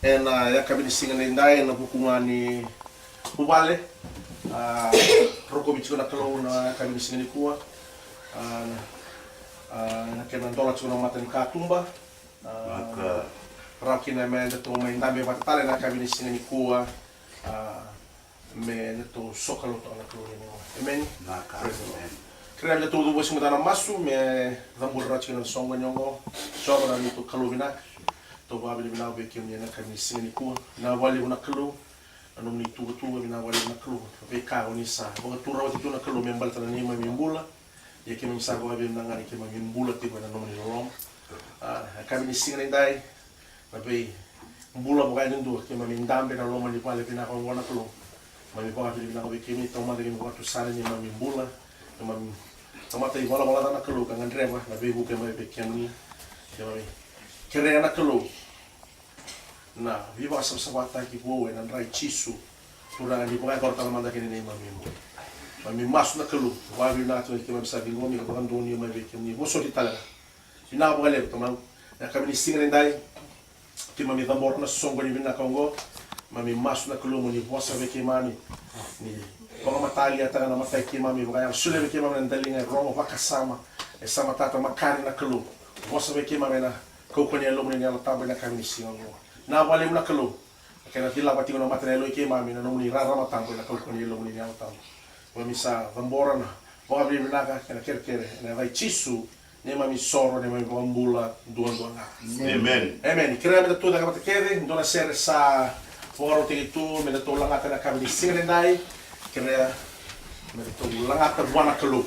ya kami singa nindai na bukungani bubale roko bicho na kalo na kami singa ni kuwa na kena dola chuna mata ni katumba rau kina me to me ndambe batale na kami singa ni kuwa me to sokalo to na kalo ni amen kira le todo bosi mudana masu me dambul rau kina songa nyongo soba na to kalo bina to ba bili bina be kim na kami singa ni kuwa na wali una kalo anu ni tu bina wali una kalo be ka oni sa bo tu rawa tu na kalo me mbalta na ni ma mimbula ya kemi sa go be nanga ni kemi mimbula ti na no ni rom kami singa ni dai na be mbula bo ga ndu kemi mindambe na loma ni pale bina ko wana kalo ma mi ba bili bina be kemi to ma de ni watu sare ni ma mimbula ma tomata i wala na kalo ka ngandreva na be bu kemi be kemi kemi kere na kalo na viva sa ki boe na rai chisu pura ni boe korta manda kene ni mami masu na kalo wa vi na to ki mabisa bingomi ko andoni ma be kemi mo so ditala ina bo gale to man na kami ni singa ndai ki mami tambor na songo ni bina kongo mami masu na kalo mo ni bosa be ke mami ni ko matali ata na matai ki mami ba sule be ke mami ndalinga romo vakasama e sama tata makari na kalo bosa be ke mami na ko ko ni lo mo ni ala tamba na kami ni singa na wale una kalo kena tila pati una matene ke mami na no ni rara matango na ko ko ni lo mo ni ala tamba mami sa tambora na bo abri binaga kena kerkere na vai chisu ne mami soro ne mami bambula duan amen amen kira meta toda ka kere ndona ser sa foro te tu meta to langa kana ka ni singa ndai kira meta to langa ka buana kalo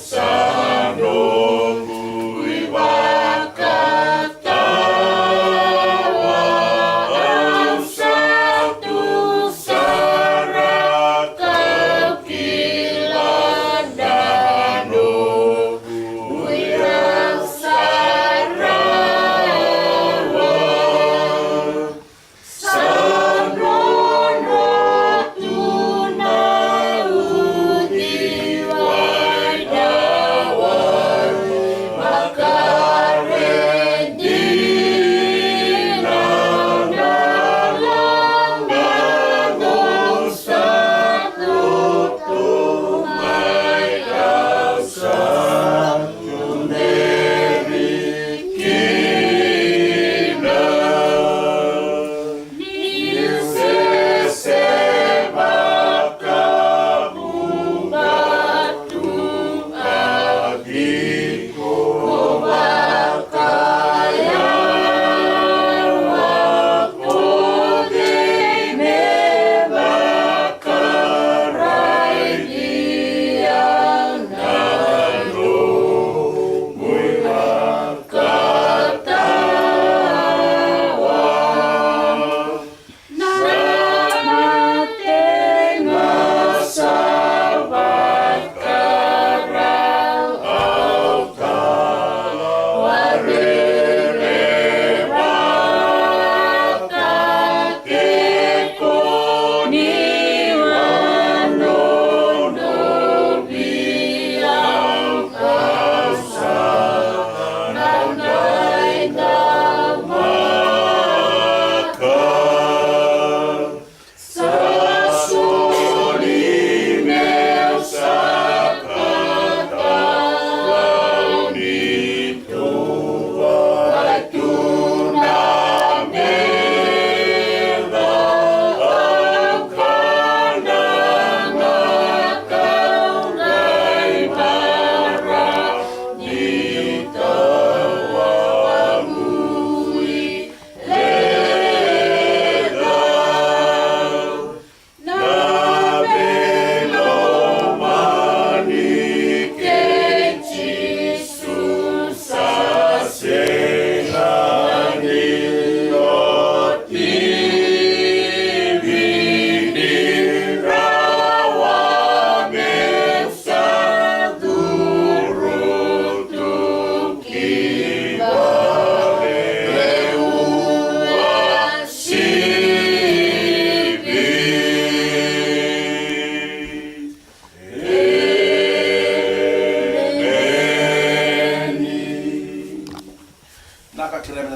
Satu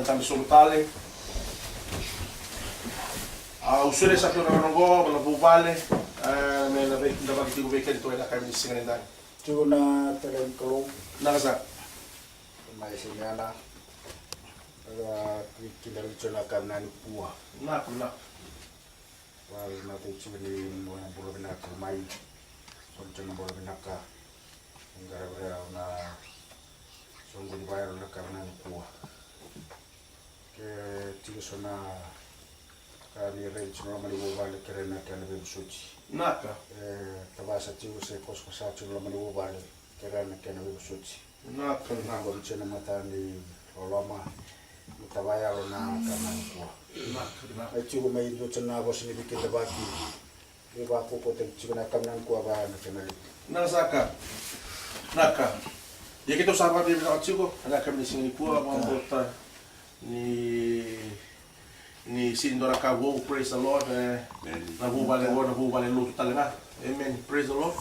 tambi sultale. Usule sa pura rongo, bala bubale, me na bek dapat tigo beken to ena kami singan dan. Tuna terengkau, Nasa. mai sinala. Ada kita bicara karena ni puah. Nak. Wal nanti cuma ni mau yang boleh nak mai, soalnya boleh nak ka. Gara-gara na sungguh dibayar nak karena ni puah. Ke tiga sana kali range no mali bobale kerena kana be suci. Naka. Tabasa tigo se kosko sa chulo mali bobale kerena kana be suci. Naka. Ngom chena mata ni olama mutabaya lona kana puah. Naka. Ai tigo mai do chena bos ni bikin tabaki. Ni ba ko te tigo na kamnan kuah ba na kana. Naka. Ya kita sahabat dia bilang chico, ada kami di sini kuah mau ni sindora ka wo, praise the Lord. Na bubale lu talaga. Amen. Praise the Lord.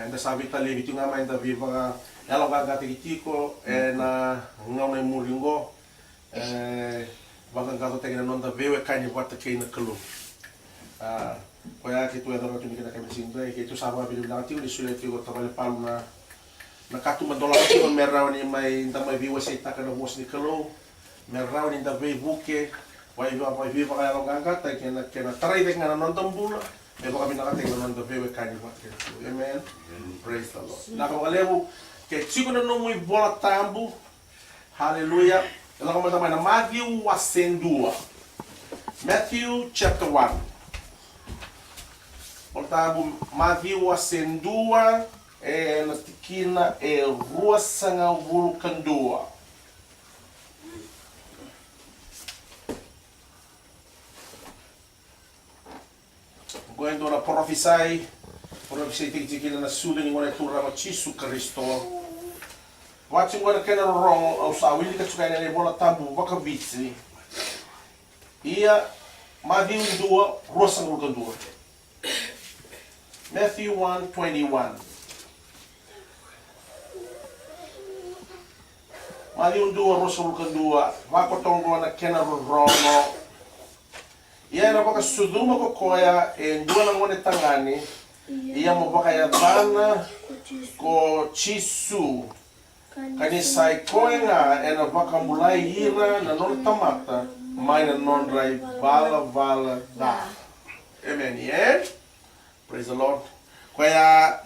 Enda sabi tali bitu ngama enda viva yalo ga gati tiko na ngau na muringo baga gato tegina nonda vewe kani bota kina kalu. Koya kitu ya dona tunika kami sindra ke itu sahabat bitu bilang tiko di sule tiko tabale palu na katu mandola tiko merau ni mai nda mai viwa seita kana bos ni kalu. Merau ni nda ve buke vai viva kaya lo ganga ta kena tarai dengan nonton bula e baka binaka te nonton vewe kani wat ke amen praise the Lord na ko levu ke chico no muy bola tambu hallelujah ela ko mata na Matthew wasendua Matthew chapter 1 portanto Matthew wasendua na tikina rua sanga vulcandua. Going to prophesy tinggi-tinggi na sudah ni ngone turra ma Yesu Kristo. Watching ngone kena wrong au sawili ka tsukai na bola tambu baka vitsi. Ia Matthew 2 rosa ngulkan 2. Matthew 1:21. Matthew 2 rosa ngulkan 2. Wako tonggo na kena wrong. Ia na baka suduma ko koya dua na ngone tangani ia mo baka ya bana ko chisu kani sai koenga na baka mulai ira na non tamata mai na non rai vala da. Amen. Yeah. Praise the Lord. Koya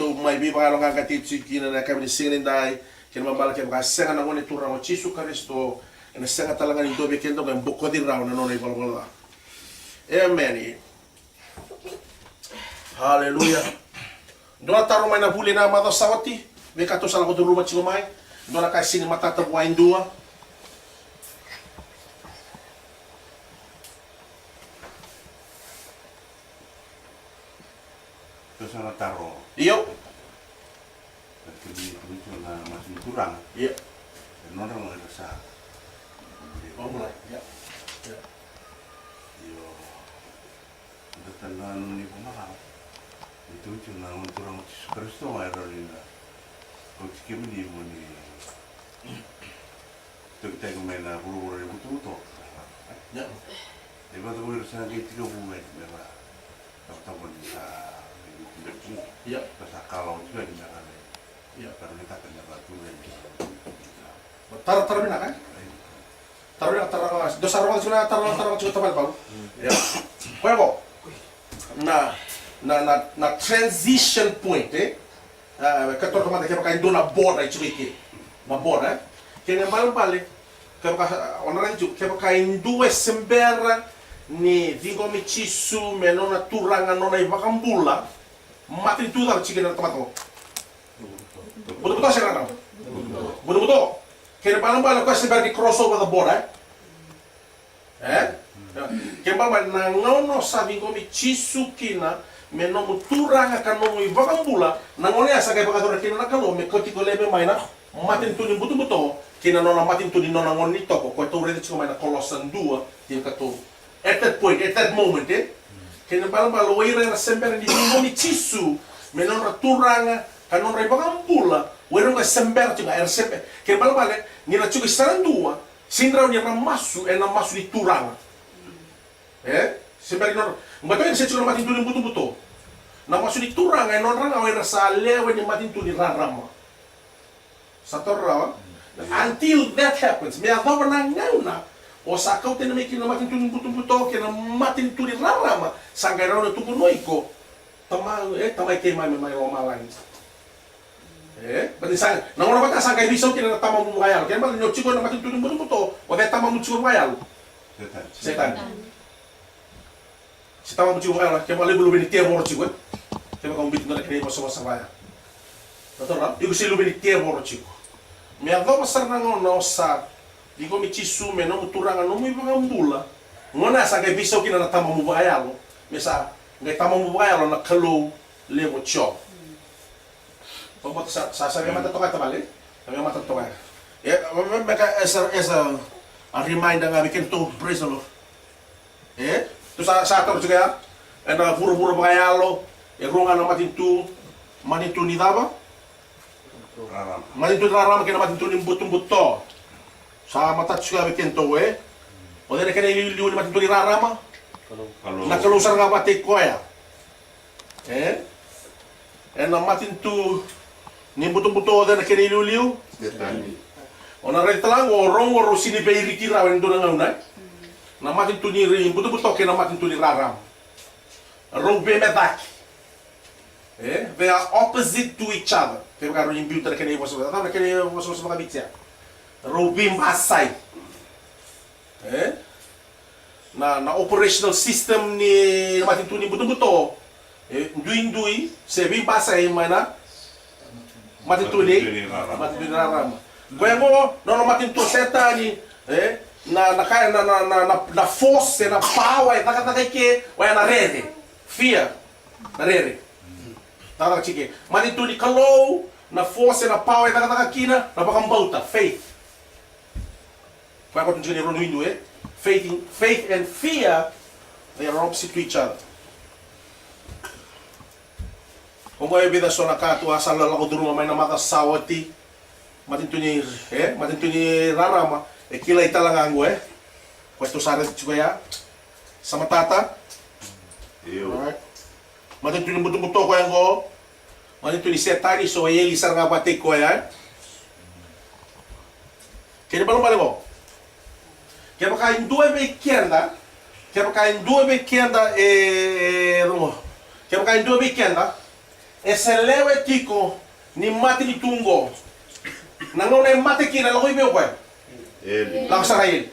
to mai bi baka longa kati chikina na kami singin dai kina mabala kina baka senga na ngone turra mo chisu Kristo na senga talaga ni dobe kendo kan boko di raw na non rai vala. Amen. Hallelujah. Dona taruh main na huli na mata sawati. Beka to salah ko rumah cilo mai. Dona kai sini mata tabuain dua. Terus sana taruh. Iyo. Tapi itu na masih kurang. Iya. Non orang nggak sah. Oh mulai. Ya. Tandaan ni pemaham itu cuma untuk orang Kristo ada di na kau cikim ni pun ni tu kita kemana buru-buru itu tu Ya. Lepas tu boleh rasa kita tiga bulan mereka tak pun berji Ya. pasal kalau juga di sana Ya. kalau kita kena batu lagi Taruh mina kan? Taruh dosa rawal cuma taruh cuma tabal baru. Ya. Koyo na transition point kator kama ke baka ndona borda ichiki na borda ke ne bale ke baka onara ju ke baka ndue sembera ni vingo mi chisu menona turanga nona ibakambula mati tu dar chiki na tomato buto shara na buto ke ne bale ko sembera di cross over the border kembali na ngono sabi ngomi chisukina menomu turanga kanomu ibakambula na ngone asa kay bakatora kina nakalo me koti ko lebe maina matin tu ni buto kina nona matin tu ni nona ngoni toko ko to rede chiko maina Colossians 2 tin kato at that moment kina balo wire na sembere di ngomi chisu menona turanga kanona ibakambula wire nga sembere chiko rcp kina balo ni na chiko sarandua Sindraw ni ramasu na masu di turanga. Sembari non mbato en sechulo matin tuli buto. Na masu di turanga non ranga wa rasa lewe ni matin tuli rarama. Satorra. Until that happens, me adova na ngauna. O sa kau tena meki na matin tuli buto ke na matin tuli rarama. Sangairao na tuku noiko. Tamai ke mai o malani. Berarti sang, nang orang kata sangkai risau kena tamam mungayal. Kena malah nyocik ko na matin tuli buto. O kaya tamam mucik mungayal. Setan. Si tamam mucik mungayal. Kaya malah belum ini tiap orang cikgu. Kaya kamu bikin na kena masa-masa maya. Betul tak? Iku si lubini tiap orang cikgu. Mia do pasar nang no sa. Digo mi cisume no muturanga no mi pangambula. Ngona sa kay bisaw kina na tamam mungayal. Mesa ngai tamam mungayal na kalau levo chop. Pagbat sa mata toka tabali. Kami mata toka. As a reminder nga bikin to praise the Lord. Tu sa ator juga ya. Na buru-buru mangayalo. Runga na matintu ni daba. Matintu rarama kena matintu ni buto. Sa mata juga bikin to O dere kena iliu ni matintu ni rarama. Na kalusar nga batik ko ya. Na matintu ni buto-buto dere kena iliu. Ona retalang orang orang sini bayar kira wendo nang unai. Na matintu ni ri buto-buto kena matintu ni raram. Robe medak. They are opposite to each other. Kaya karo yung beauty na kanya iwas na kanya iwas mga bitya. Robim asay. Na operational system ni matintu ni buto-buto. Dui sebim pasay mana matintu ni raram. Kaya mo no matintu seta ni na force na power nakataka ke waya na rede. Fear. Na rede. Taka chike. Matintu ni kalau na force na power nakataka kina na bakambauta faith. Kaya ko tunjini ron windu faith and fear, they are opposite to each other. Kung may bida so nakatu asal lako duru may na makasawati matintu ni rarama kilay talaga ang pwesto saret chukaya sa matata. Alright. Matintu ni buto-buto ko yang go. Matintu ni setani so yeli sar nga batik ko yan. Kaya ba lumali mo? Kaya ba kain dua ba ikienda? Kaya ba kain dua ba ikienda Kaya ba kain dua ba ikienda? Eselewe tiko ni mati ni tungo. Nangona yung mati kina lako ibeo ko. Lakasar na yel.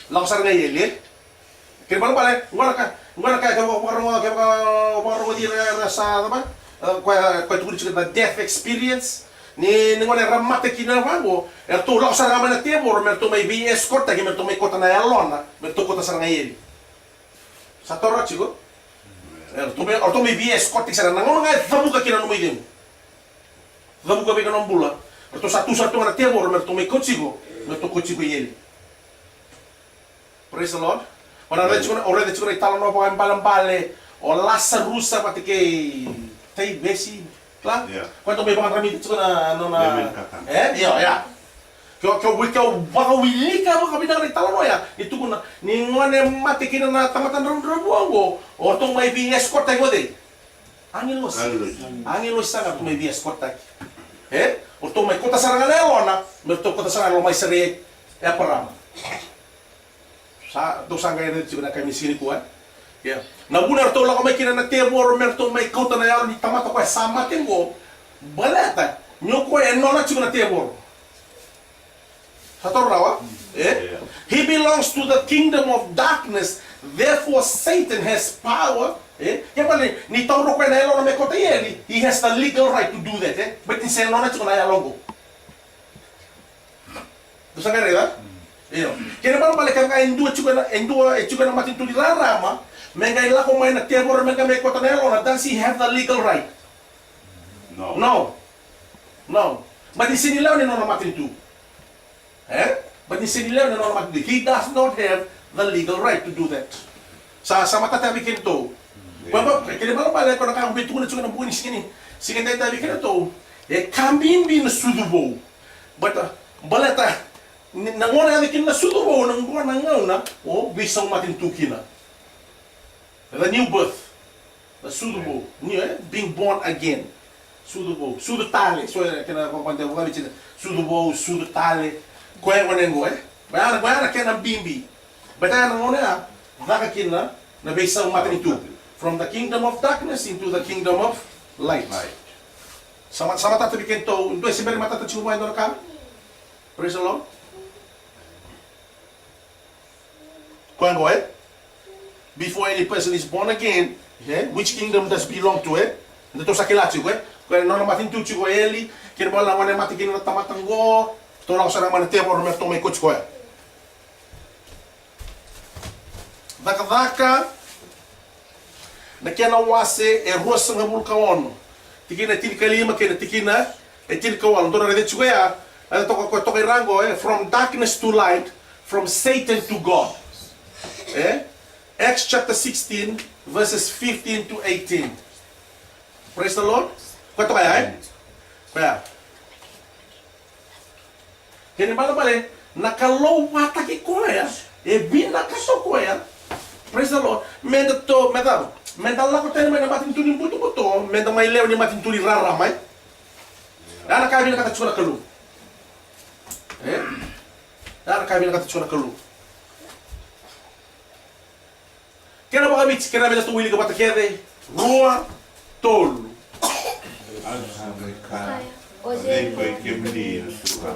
Lakasar na yel. Kaya ba lumali? Ngwana kaya kamarungo di sa naman? Kaya tuguli siya na death experience. Ni ngone ramate kina wango to la sa ramana temor merto may BS korta ki merto may kota na yalona merto kota sa ngayeli sa torra chigo to may BS korta sa nangon nga damuka kina no moydem damuka be kanon bula merto sa tu na temor merto may kochigo yeli. Praise the Lord. Ora de chigo italo no pa ambale o lasa rusa patike tai besi. Claro? Yeah. Quanto may mga tramite ko na yeah. Kyo baka wili ka baka bidang ritala no ya. Itu ko na ni ngone mati kina na tamatan ron o tong may BS ko tayo de. Angelos sa may BS ko tayo. O tong may kota sarang lelo na, merto kota sarang may sari parama. Sa to sangay na na kami sini kuan. Yeah. Nabunar to lang may kina na temor merto may kota na yalo ni tamata ko sama tengo balata nyo ko no na chuna temor hator rawa he belongs to the kingdom of darkness, therefore Satan has power kaya pala ni tauro ko na yalo na may kota yeli, he has the legal right to do that but insen no na chuna yalo go to sangay ra kaya pala balik ka endua chuga na matintu di rarama Mengai lako may na temor menga may kota na yalo, does he have the legal right? No. But isinilaw ni nono matintu. But isinilaw ni nono matintu. He does not have the legal right to do that. Sa mata tabi kinto. Baba, kaya ba pala ko nakakabit ko na ng buwan sini. Sige tayo tabi kinto. Kambin bin sudubo. But balata nangona ada kin na sudubo nang ngona ngauna o bisang matin tukina. The new birth. The sudubo. New being born again. Sudubo. Sudutale. So kena kompante ko kali sudubo, sudutale. Koe wanengo Bayana kena bimbi. Batana ngona vaka kina na bisang matin tu. From the kingdom of darkness into the kingdom of light. Sama tata bikin to, untuk sebenarnya mata tu cuma itu nakam. Praise the Lord. Kau before any person is born again, which kingdom does belong to it? Itu sakila cuy, kau nona matin tu cuy eli, kira bola mana mati kira tamatang go, tolong sana mana tiap orang mereka ikut cuy. Daka na kena wase ruas ngabul kawan. Tikina kalima kena tikina kawan. Dora rede cuy ya. Ada toka rango from darkness to light, from Satan to God. Acts chapter 16 verses 15 to 18. Praise the Lord. Kau toka ya? Kaya. Kini bale nakalo wataki ko ya. Bina kaso ko ya. Praise the Lord. Menda la ko tene mena matin tuli buto, menda mai leo ni matin tuli rara mai. Dana kabina kata chuna kalu. Dana kabina kata chuna kalu. Kena baka bits, kena bela tu wili ka bata kede. Rua tolu. Ode ko ikemni suka.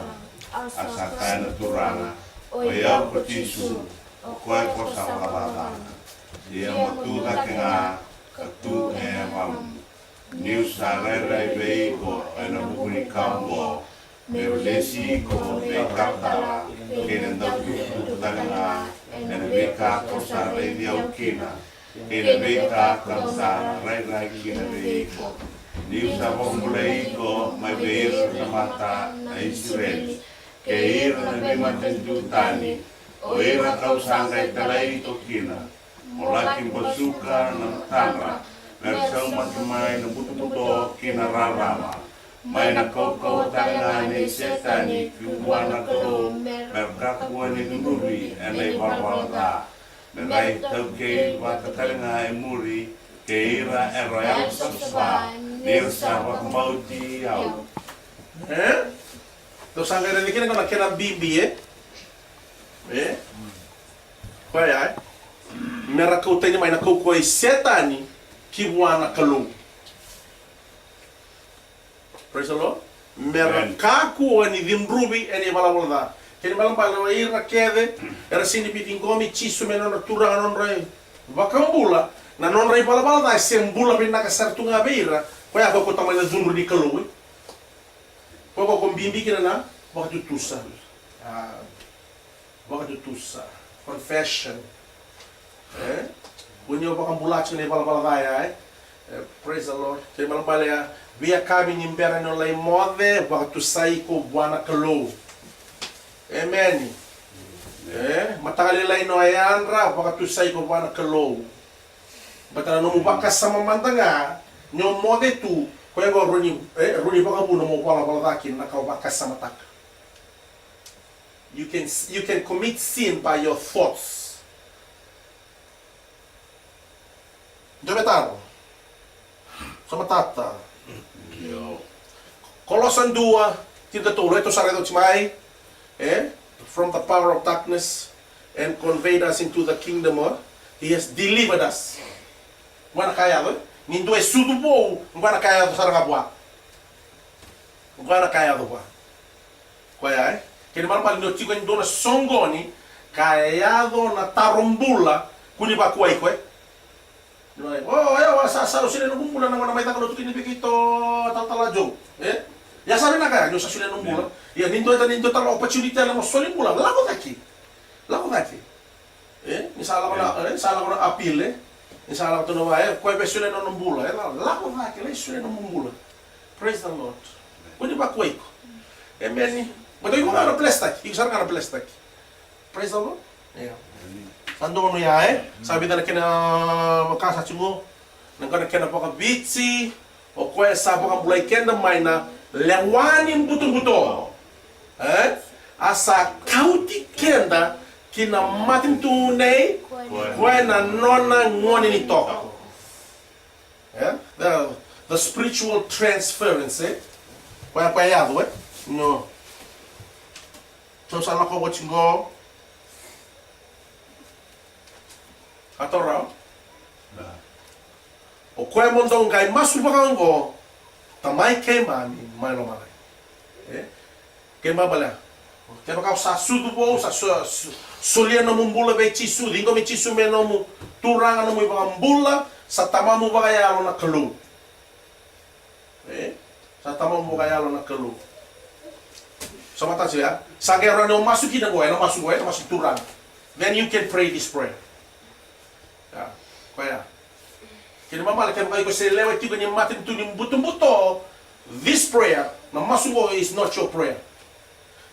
Asaka na turana. Oya ko tisu. Ko ko sa baba. Dia matuda kenga katu emam new sarere veiko ena bukuni kambo meulesi ko vekata kenen da tutanga ena veka ko sare dia ukina ena veka ko sare kina veiko new sabongulei ko mai veir mata Israel keir na matentutani oira kau sangai talai tokina Olakin basuka ng tanra, mersang matumay ng buto-buto kinararama. May nakaukaw tanga ni setani, kubuan na ko, merkakuan ni nuri, anay barwalata. Nanay tawke watatalinga muri, keira erayang saspa, nirsa wakmauti yaw. Terus anggaran ini kan kena bibi Kaya mera kau tanya mai na kau koi setani kiwana kalu. Praise the Lord. Mera kaku ani dimrubi ani balabolda. Kini malam bala ira kede era sini biting komi chisu menon turang non rai. Bakambula na non rai balabolda sembula binna ka sartunga beira. Kaya ko tamai na zunru di kalu. Ko kombimbi kina na waktu tusa. Waktu tusa. Confession. When you bakang bulat ni bala praise the Lord. Kaya malang balaya via kami nimbera no lay mode waktu saiko buana kalo. Amen. Matakali lay no ayanra waktu saiko buana kalo. Batala no mubakas sama mantanga nyo mode tu kaya go runi baka buno mo bala dakin nakaw bakas sama tak. You can commit sin by your thoughts. Jometano. Sama tata. Colossians 2, 32, ito sa redo chimay, from the power of darkness and conveyed us into the kingdom of, He has delivered us. Ngwana kaya do? Nindo e sudubo, ngwana kaya do sarang abwa. Ngwana kaya do ba? Kaya kini marapal nindo chiko nindo na songoni, kaya do na tarumbula, kuni ba kuway kwe? Salo sila nung bulan na may takalo tukin ibigito tatalajo. Ya sabi na kaya, yung sa sila nung bulan. Ya nindo talo opportunity lang mo solid bulan. Lako daki. Nisala ko na apil nisala ko to na kwe sila nung bulan. Lako daki, sila nung bulan. Praise the Lord. Kundi ba kwe ko? Amen. But yung mga na-blessed yung sarang na-blessed Praise the Lord. Yeah. Sando no ya sabi na kina makasa chungo nang kana pa ka bitsi o kwesa pa ka bulay kenda may na lewanin buto-buto asa kauti kenda kina matin tu nei koe na nona ngoni ni toka. Yeah? The spiritual transference, Koe apayado, No. So sa lako watching go. Atorao. O koe mondong kai masu bakango. Tamai kema ni mai no mai. Kema bala. Kema kau sa sudu bo sa solia no mumbula be chisu, dingo me chisu me no mu turanga no mu ibambula sa tamamu bagaya na kalu. Sa tamamu bagaya na kalu. Sama tahu ya, sagera no masuki na goe, no masuk turang. Then you can pray this prayer. Ya, kaya. Kini mama lek ko se lewa tigo ni matin tu ni buto. This prayer, no masuk is not your prayer.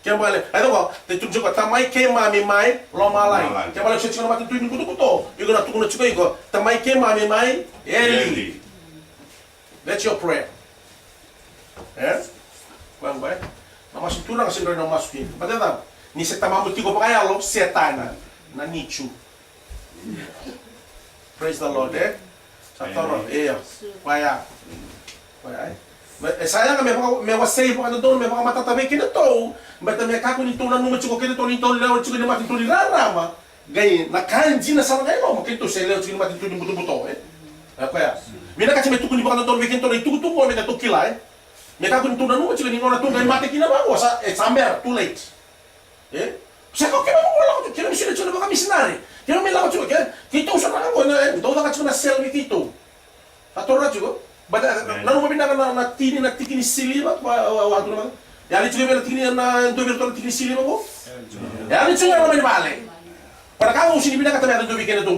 Kaya bale, ayo ko, te tu juga tamai ke mami mai lo malai. Kaya bale se tigo matin tu ni buto. Igo na tu no tigo igo, tamai ke mami mai eli. That's your prayer. Bang baik. Na masuk turang kasi na masukin. Patata, ni se tamamu tigo pa kaya lo setan na nichu. Praise the Lord, Sa toro, kaya. Saya nga me wasay po ano doon, me mga matatabi kinato. Bata me kako ni tunan mo chuko kinato ni ton leo chuko ni matin tuli rarama. Gay na kanji na sa ngayon mo kito se leo chuko ni matin tuli buto-buto, Kaya. Mina kasi me tukuni pa ano doon we kinto ni tukutuko me na tukila, Mereka pun tunan mo chuko ni ngona tunay mati kinabago sa samber too late. Saya kau kena wala ko kena misina chuko baka misinari. Kaya may lako chuko kito sa na ko na do na chuko na sel mi kito. Atora chuko bada nanu mabinda na tini na tikini siliba wa naman. Yali chuko na tikini na do virtual tikini siliba ko. Yali chuko na may bale. Para ka usini binda ka tabi do weekend to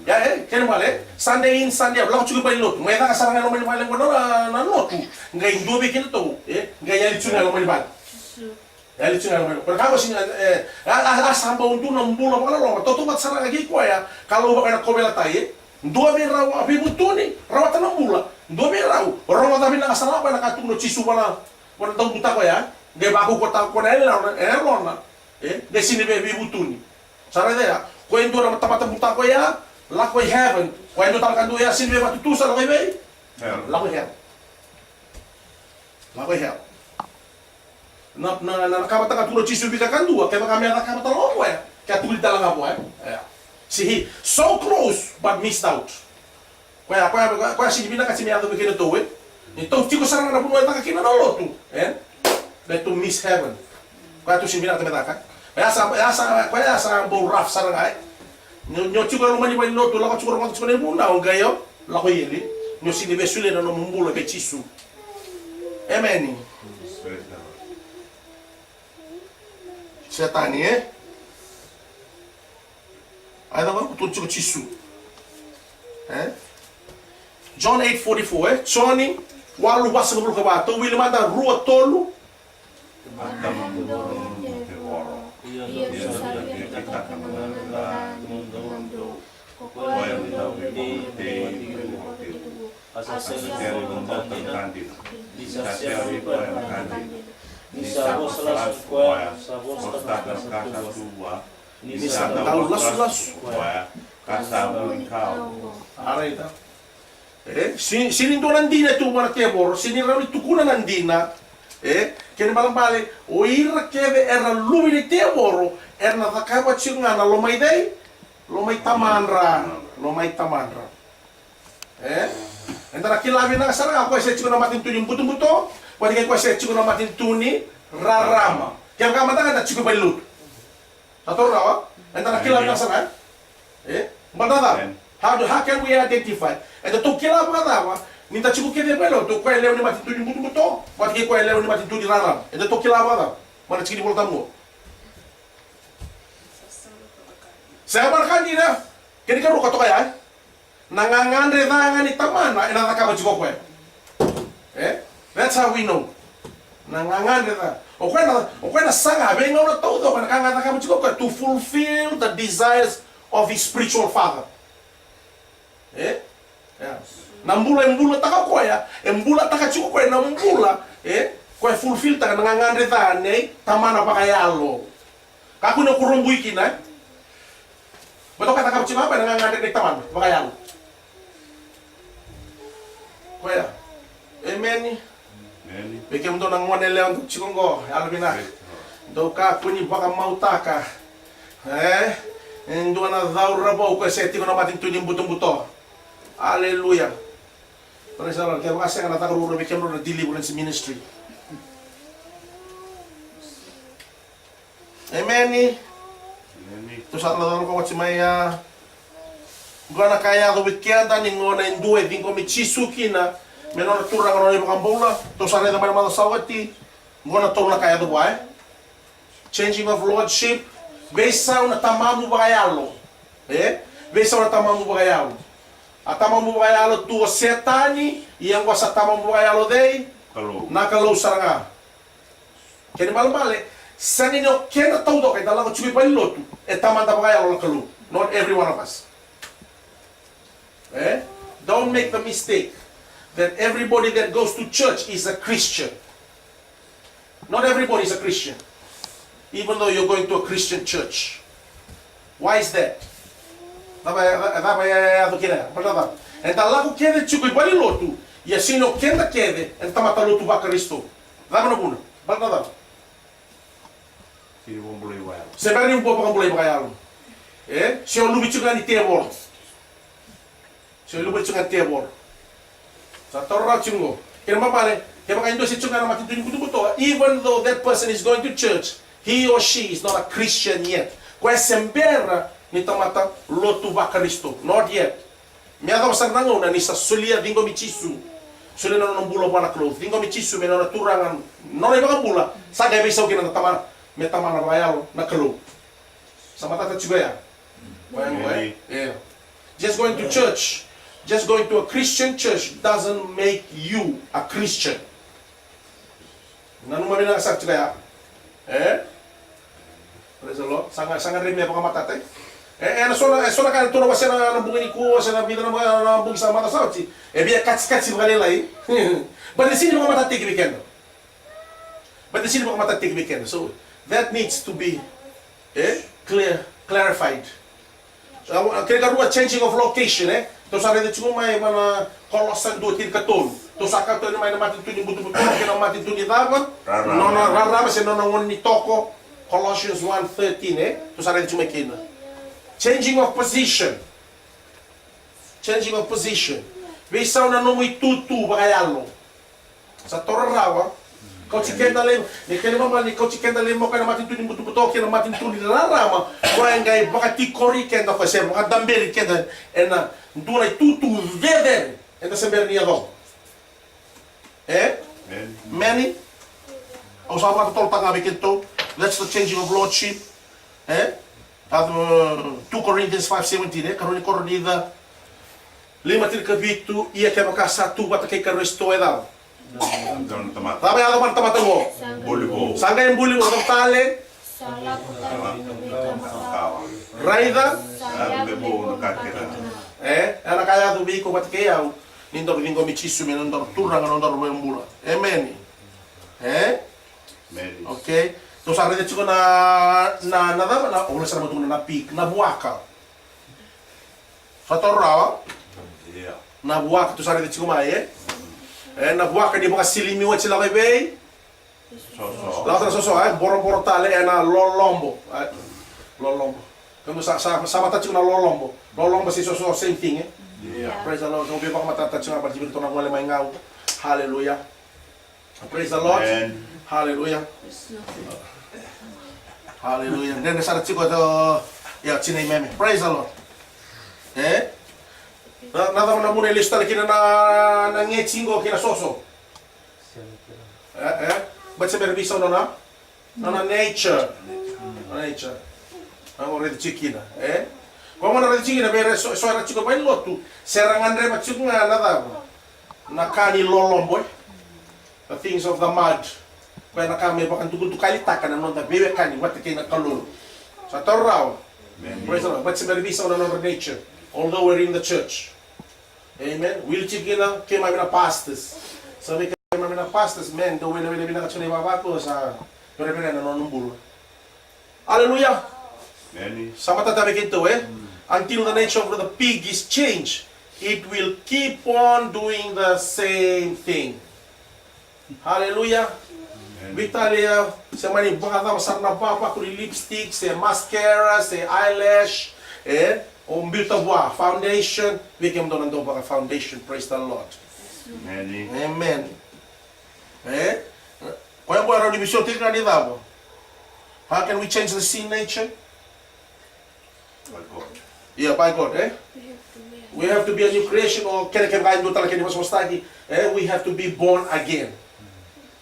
Ya kena bale Sunday in Sunday bla chuko pa lot. May na kasarang no may bale ko na lot. Ngai do weekend to ngai yali chuko na may bale. Yali chuko na may. Para ka usini asamba undu na mbula pala lo. Toto mat sarang lagi ko ya. Kalau baka na kobela taye. Dua raw abi butuni rawatan ng mula. Dua raw. Orang mata bin nakasala pa nakatung no chisu wala. Wala tong buta ko ya. Ngai bago ko ta ko na na. De sini be butuni. Sarang ya. Kwento na mata buta ko ya. Lakoy heaven. Kwento talaga do ya sini be matutusa lakoy be. Lakoy hell. Lakoy hell. Na nakabata ka tulo chisu bika kandua kaya kami nakabata lo ya. Kaya tulit talaga po See, he so close but missed out. Kaya sinibina kasi may ato bikini to Ito chiko sarang na puno ita kakina no tu. Let to miss heaven. Kaya to sinibina kami taka. Kaya sa boraf sarang ay. Nyo chiko na lumani ba no tu lako chiko na chiko na muna o gayo lako yeli. Nyo sinibe sule na no mumbulo be chisu. Amen. Setani Ada ba tutu chisu. John 8:44 Johnny walu basa ko ka ba to wil manda rua tolu. Nisa tahu las kasabu kau. Arita. Sini to nandina tu mana kebor, sini rawi tukuna nandina. Kene balang bale, o ira keve era lumini teboro, erna takaba chinga na lomai dei, lomai tamanra. Entara kilabi na sarang ako sa chiko na matin tuning buto-buto, wadi ko sa chiko na matin tuni rarama. Kaya ka mata ka chiko balut. Atau rawa, entara kilabi na sarang. Badada. How can we identify? Ito to kilabi na dawa. Minta chiko kede pelo, to kwa leo ni matin tuning buto-buto, wadi ko leo ni matin tuni raram. Ito to kilabi na. Mana chiki bolta mo. Saya barkan dina. Kini kan ruka to kaya. Nangangandre ni tamana ina nakaba chiko kwe. That's how we know. Nangangandre da. O kwena sanga benga una todo kana kanga nakaba chiko kwe to fulfill the desires of his spiritual father. Nambula taka kwe ya. Embula taka chiko kwe na mbula. Koe fulfill ta ngangandre ta nei tamana pakayalo. Kaku na kurumbu ikina. Beto kata kapci apa ngangandre nei tamana pakayalo. Koe ya. Amen. Amen. Beke mdo nang mone leon tu chikongo albina. Do ka kuni baka mautaka. Ndo na daura bo ko seti ko na matin tunyim buto. Hallelujah. Praise the Lord. Kaya kasi nga natakaro beke mdo na deliverance ministry. Amen. Amen. Tu sa tala ko wati mai gona kaya do weekend ani ngona indue vingo mi chisuki na menona turang no iba kambola to sa reda mai mala sawati ngona to na kaya do bai changing of lordship besa una tamamu bagayalo besa una tamamu bagayalo atamamu bagayalo tu setani yang wasa tamamu bagayalo dei Kalau. nakalo saranga kene malmale sanino kena todo kay dalaga chupi palilotu tamanda bagayalo nakalo not every one of us. Don't make the mistake that everybody that goes to church is a Christian. Not everybody is a Christian, even though you're going to a Christian church. Why is that? And talago kede chukoy balilotu, yasino kenda kede, and tamatalotu ba Kristo. Dama na muna, balada. Sini pun boleh bayar. Sebenarnya upo pa kambulay ba kayalo? Siya lumichugan ni Tebor. So lupa cungan tebor. Sa torra cungo. Kaya mapale, kaya makain do si cungan na matitunin buto-buto. Even though that person is going to church, he or she is not a Christian yet. Kaya sembera ni tamata lotu ba Kristo. Not yet. Miada wasang nangaw na ni sa sulia dingo michisu. Sulia na nang bula ba na cloth. Dingo michisu may na turangan. No na ibang bula. Sagay may isaw kina na tamana. May tamana bayalo na cloth. Sa mata tatsugaya. Yeah. Just going to church. Just going to a Christian church doesn't make you a Christian. Nanu mami na sakti kaya? Praise the Lord. Sangat rin mga pangamatate. Sona kaya tuna wasi na nabungin ko, wasi na bida na nabungin sa mata sauti. Biya kats-katsi mga nilay. But the sini mga matatig weekend. So that needs to be clarified. Kaya karuwa changing of location to sa rin dito may mga kolosan do tin katon to sa katon may namatin to ni buto-buto kaya namatin to ni dapat no na rarama se no na won ni toko Colossians 1:13 to sa rin dito may kina changing of position bisa na no muy tutu bagayalo sa torarawa kau cikenda lem ni kena mama ni kau cikenda lem mo kana matin tu ni buto-buto kena matin tu ni rarama ko engai bakati kori kenda ko se baka dambeli kenda ena nduna tutu veder enda sember ni ado many au sama tol tanga bikento that's the changing of lordship 2 Corinthians 5:17 karoni koroni da lima tir kabitu ia ke baka satu bata ke karesto edal Dalam tempat. Tapi ada mana tempat mo? Boleh. Sangga yang boleh untuk tale. Raida. Anak kaya tu biko bat kaya. Nindo bingo michisu menondor turang menondor bembula. Amen. Okay. Terus ada juga na oleh sama tu na pik na buaka. Fatorra. Iya. Na buaka tu sare juga mai na buaka di buka silimi wa chila bebe. La soso boro tale na lolombo. Lolombo. Kamu sama tachu na lolombo. Lolombo si soso same thing Yeah. Praise the Lord. Kung bibang matatachu nga pag jibito na wala may ngaw. Hallelujah. Praise the Lord. Amen. Hallelujah. Hallelujah. Then sa chiko to chinay meme. Praise the Lord. Nada mo na muna ilista na kina na ngechingo kina soso. Ba't sa berbisa na nature. Nature. Ang rin chikina. Kung mo na rin chikina, pero so na chiko pa yung lotu. Serangan rin at chiko nga nada. Nakani lolomboy. The things of the mud. Kaya nakami bakang tugul tukalitakan na nonda bebe kani wati kay nakalulu. Sa torraw. Praise the Lord. Ba't sa berbisa na nature. Although we're in the church. Amen. Will chikina kay mga pastors. Sabi kay mga na pastors, men, do wele bina kachune babako sa yore bina na nonumburu. Hallelujah. Amen. Sama tatabi kito until the nature of the pig is changed, it will keep on doing the same thing. Hallelujah. Vitalia, se mani baka masarna baba kuri lipstick, se mascara, se eyelash, o mbita bwa foundation, bigyan mo doon baka foundation. Praise the Lord. Amen. Amen. Kaya mo araw ni misyon tingnan ni dabo. How can we change the sin nature? My God. Yeah, by God, We have to be a new creation, or we have to be born again.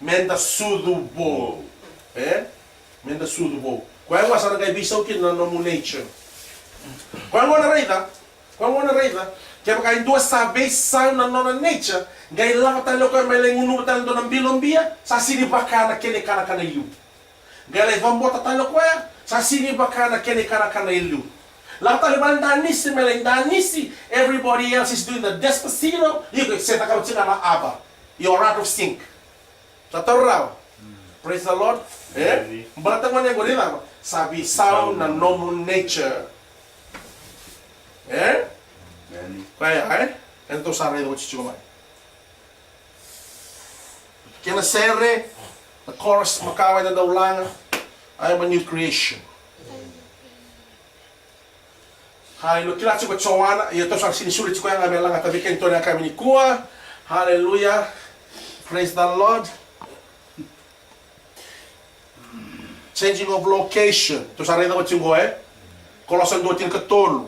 Menda sudubo. Menda sudubo. Kaya mo sa nagay bisaw kin na no nature. Kaya mo na reida, kaya makain dua sabi sa na no nature, gay lang talo ko may lenguno talo do ng bilombia, sa sini baka na kene kana yu. Gay vambo talo ko sa sini baka na kene kana yu. Lang taliban danisi meleng danisi, everybody else is doing the despacito, you can say takau cina na aba. You're out of sync. Sa raw. Praise the Lord. Berarti mana yang gorila? Sabi sound na normal nature. Kaya ento sare do chichu mai. Kena sere, the chorus makawai na daulang, I am a new creation. Hallelujah. Kila chiko chowana, ito sa sinisuri chiko yang amelang at tabikin to na kami ni kuwa. Hallelujah. Praise the Lord. Changing of location. Ito sa rin ako chinggo Kolosan 2:14.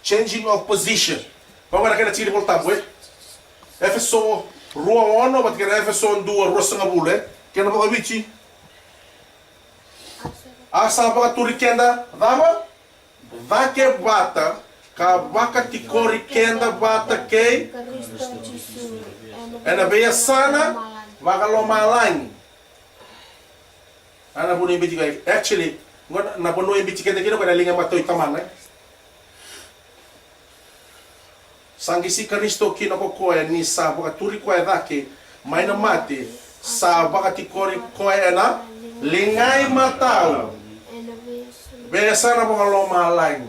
Changing of position. Vamos na kena chiri por tabu Efeso ruang ono, bat kena Efeso 2 rosa ngabule. Kena ba kabichi? Asa baka turi kenda, dama? Vake bata, ka baka tikori kenda bata kay, ena beya sana, baka lomalang. Ana buno imbi kay, actually, na buno imbi kenda kino kada linga matoy taman Sangi si Kristo kino ko koya ni sa baka turi koya dake, may na mate, sa baka tikori koya na, lingay matao. Biasa na mga lomalang.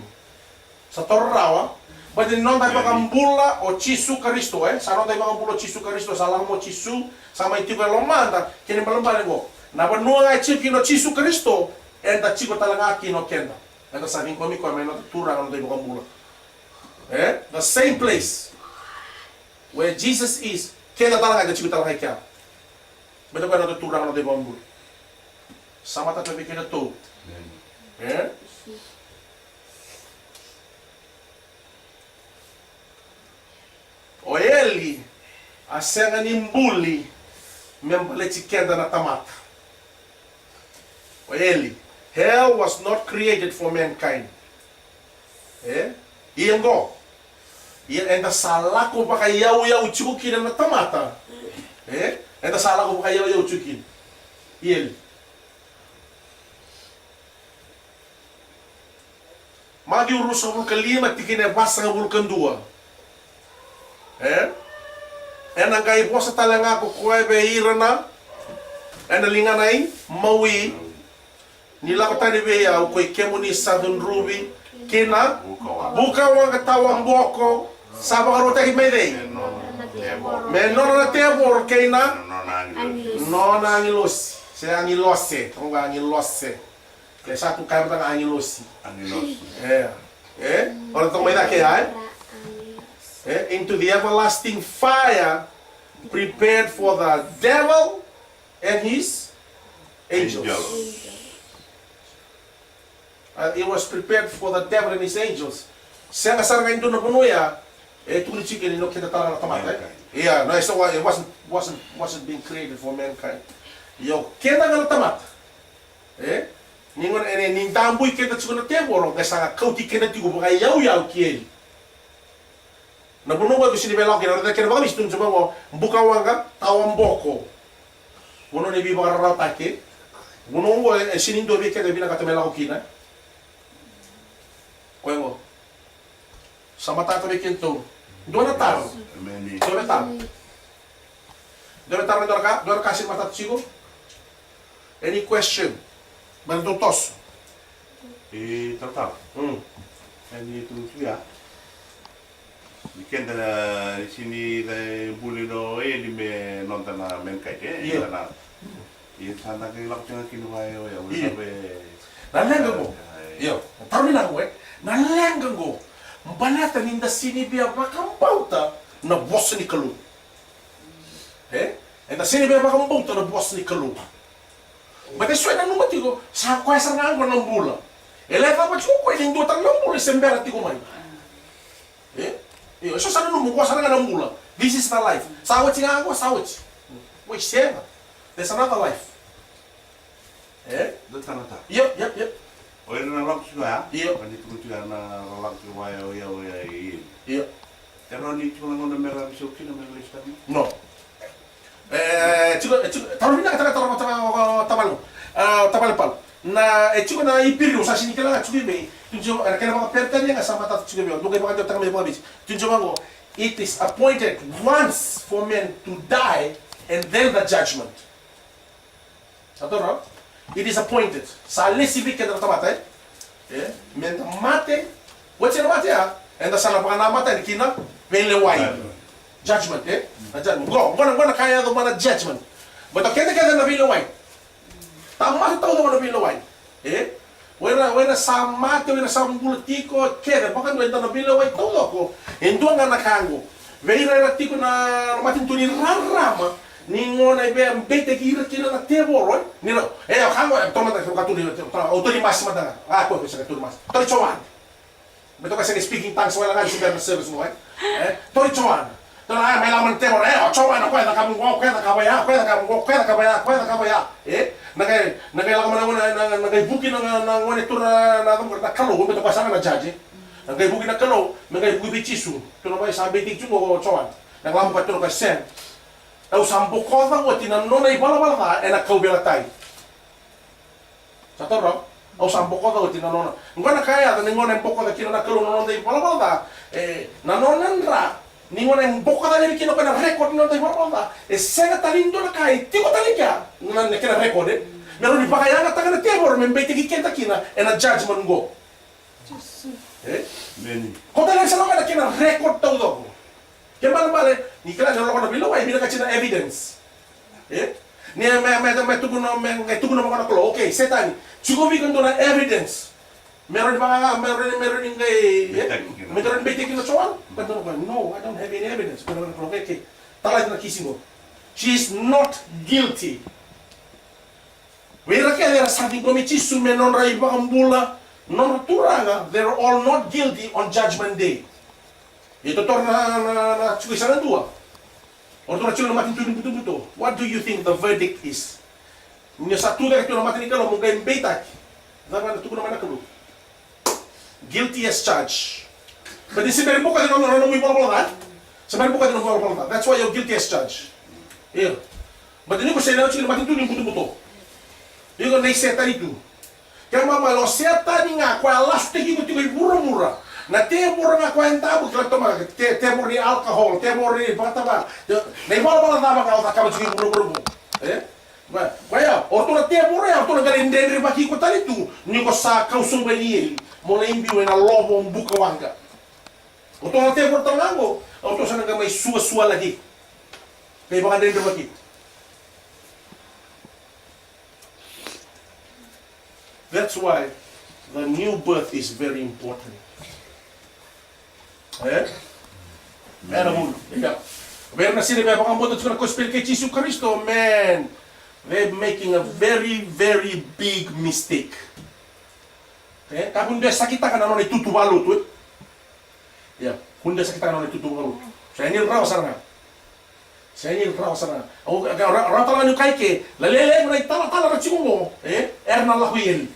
Sa torrawa, but non tayo makambula o chisu Kristo Sa non tayo makambula o chisu Kristo, sa lang mo chisu, sa may tigo lomanda, kini malambalan ko. Na panua nga chip kino chisu Kristo, enda chiko talaga kino kenda. Enda sabing ko may natutura kano tayo makambula. The same place where Jesus is, kenda talaga, enda chiko talaga kya. Beda ko natutura kano tayo makambula. Sama tayo kina to. O ele, a senga nimbuli, membaleti kenda na tamata. O ele, hell was not created for mankind. Iyan go. Enda sala ko pa kayaw chukin na tamata. Enda sala ko pa kayaw chukin. Ele. Magi urus sa bulkan 5, tikin basa ng bulkan 2. Ang kaipo sa talanga ko kuwa beira na, linga na mawi, nila ko tani beya, ko kemo ni Southern Ruby, kina, buka wang katawang boko, sabang arota himede. Menor na tebor, kina, non angilosi, se angilose, kung angilose. Kaya satu kaya matang angilosi. Orang tong may kaya into the everlasting fire prepared for the devil and his angels. It was prepared for the devil and his angels. Siya kasar ngayon doon na puno tuloy chicken ino kita talaga tamatay. Yeah, no, so it wasn't being created for mankind. Yo, kita nga tamat. Ningon ning tamboy kita tsuna teboro kaya kauti kena tigo baka yaw kiel. Na buno ba gusto ni belok kina kena baka bistun cuma mo bukawan ka tawang boko. Buno ni bi baka ratake. Buno mo sinindo bi kena bina kata melako kina. Koyo sama tata bi kento Dona tar. Amen. Dona tar. Dona tar dona kasih mata chigo. Any question? Bantu tos. Total. Ani tu ya. Weekend na sini dai bulino ni me nonton na men kai ke na. Sana ke lak tengah kinu ayo ya usabe. Nalenga go. Yo, termina go. Nalenga go. Banata ninda sini bia bakambauta na boss ni kalu. E na sini bia bakambauta na boss ni kalu. Bate suena numa tigo sa kwa sa ngango ng bula. Eleva pa chuko ini dua tanong bula sembera tigo mai. Yo, so sana numa kwa sa ng bula. This is the life. Sawat singa ako, sawat. Mo isema. There's another life. Datang tak. Yep. Oh, ini nalak juga ya? Iya. Kan itu juga nalak juga ya. Iya. Pero ni cuma ngono merah bisuki na merah istam. No. Taruh na tabal pal. Na chico na ipiri sa sini kala chico be. Tunjo kaya mga pertanya nga sa mata chico be. Dugay mga tang may mga bis. Tunjo mango, it is appointed once for men to die and then the judgment. Atoro? It is appointed. Sa lesibi ka na tamata men mate. What's in mate ya? And the sana pa na mata ni kina pelewai. Judgment, na judgment. Gona kaya do mana judgment. But okay na pelewai. Tama tao do mana pelewai. Wena sa mate, wena sa politiko kere baka do na pelewai todo ko. Endo nga nakango. Veira na tiko na matin tunin rarama. Ningona ibe bete kira kina na tebo roy. Nino, kango toma ta katuli autori mas mata. Ko sa katuli mas. Tori chowan. Beto kasi speaking tongues wala nga sa service mo Tori chowan. Tora may laman tebo chowan ako na kamu ko na kabaya. Nagay lang man nagay buki na ngone tura na kalo beto kasi na judge. Nagay buki na kalo, nagay buki bichisu. Tura ba sabi tik chugo chowan. Naglam pa tura ka sen. Au sambo kova ngoti na nona ibala ka ena kaubela tai. Satoro, au sambo kova ngoti na nona. Ngona kaya da ngona mpoko da kino na kalo nona ibala na nona nra ngona mpoko da ni kino kana record nona ibala sega talindo na kai tiko talika ngona ne kena record Meron ni pakayanga taga na tebor membete kikenta kina ena judgment go. Meni. Kota lang sa na kina record tau do. Kembali balik, ni kira nalo kana bilo ay bila kacina evidence. Ni me tuguno mga naklo. Okay, setani. Chugo vi kando na evidence. Meron ngay meron bete kina soal. But no, I don't have any evidence. Pero okay. Talay na kisingo. She is not guilty. Wera kaya there something committee sume non rai bakambula non turanga. They're all not guilty on Judgment Day. Ito na chukisan dua. Or to na matin tudin buto. What do you think the verdict is? Nya satu dari tu na matin kalau mungkin betak. Dapat tu na manakalu. Guilty as charged. But this is very buka din na mo ipola. Sabi buka din na ipola. That's why you're guilty as charged. Yeah. But ini ko sa na chukina matin tudin buto. Digo na iseta itu. Kaya mamalo seta ni nga kwa last tegi ko tigo mura-mura. Na tebor nga kwa entabo kila toma tebor ni alcohol, tebor ni pataba. Na ibola tama ka ka tigo mura-mura. Kaya orto na tebor ya orto na galindere baki ko talitu. Ni ko sa kausung beli mo na imbiwe na lobo mbuka wanga. Orto na tebor tangango, orto sa nga may suwa-suwa lagi. Kaya baka dendre baki. That's why the new birth is very important. Meron na sila may pakambotot ko na gospel kay Jesus Cristo, man, they're making a very, very big mistake. Kung sakita ka na nung itutubalo to. Kung sakita ka na nung itutubalo. Sa inyo raw sa nga. Raw talaga nyo kay ke, lalele mo na itala-tala na chungo mo, na lahuyel.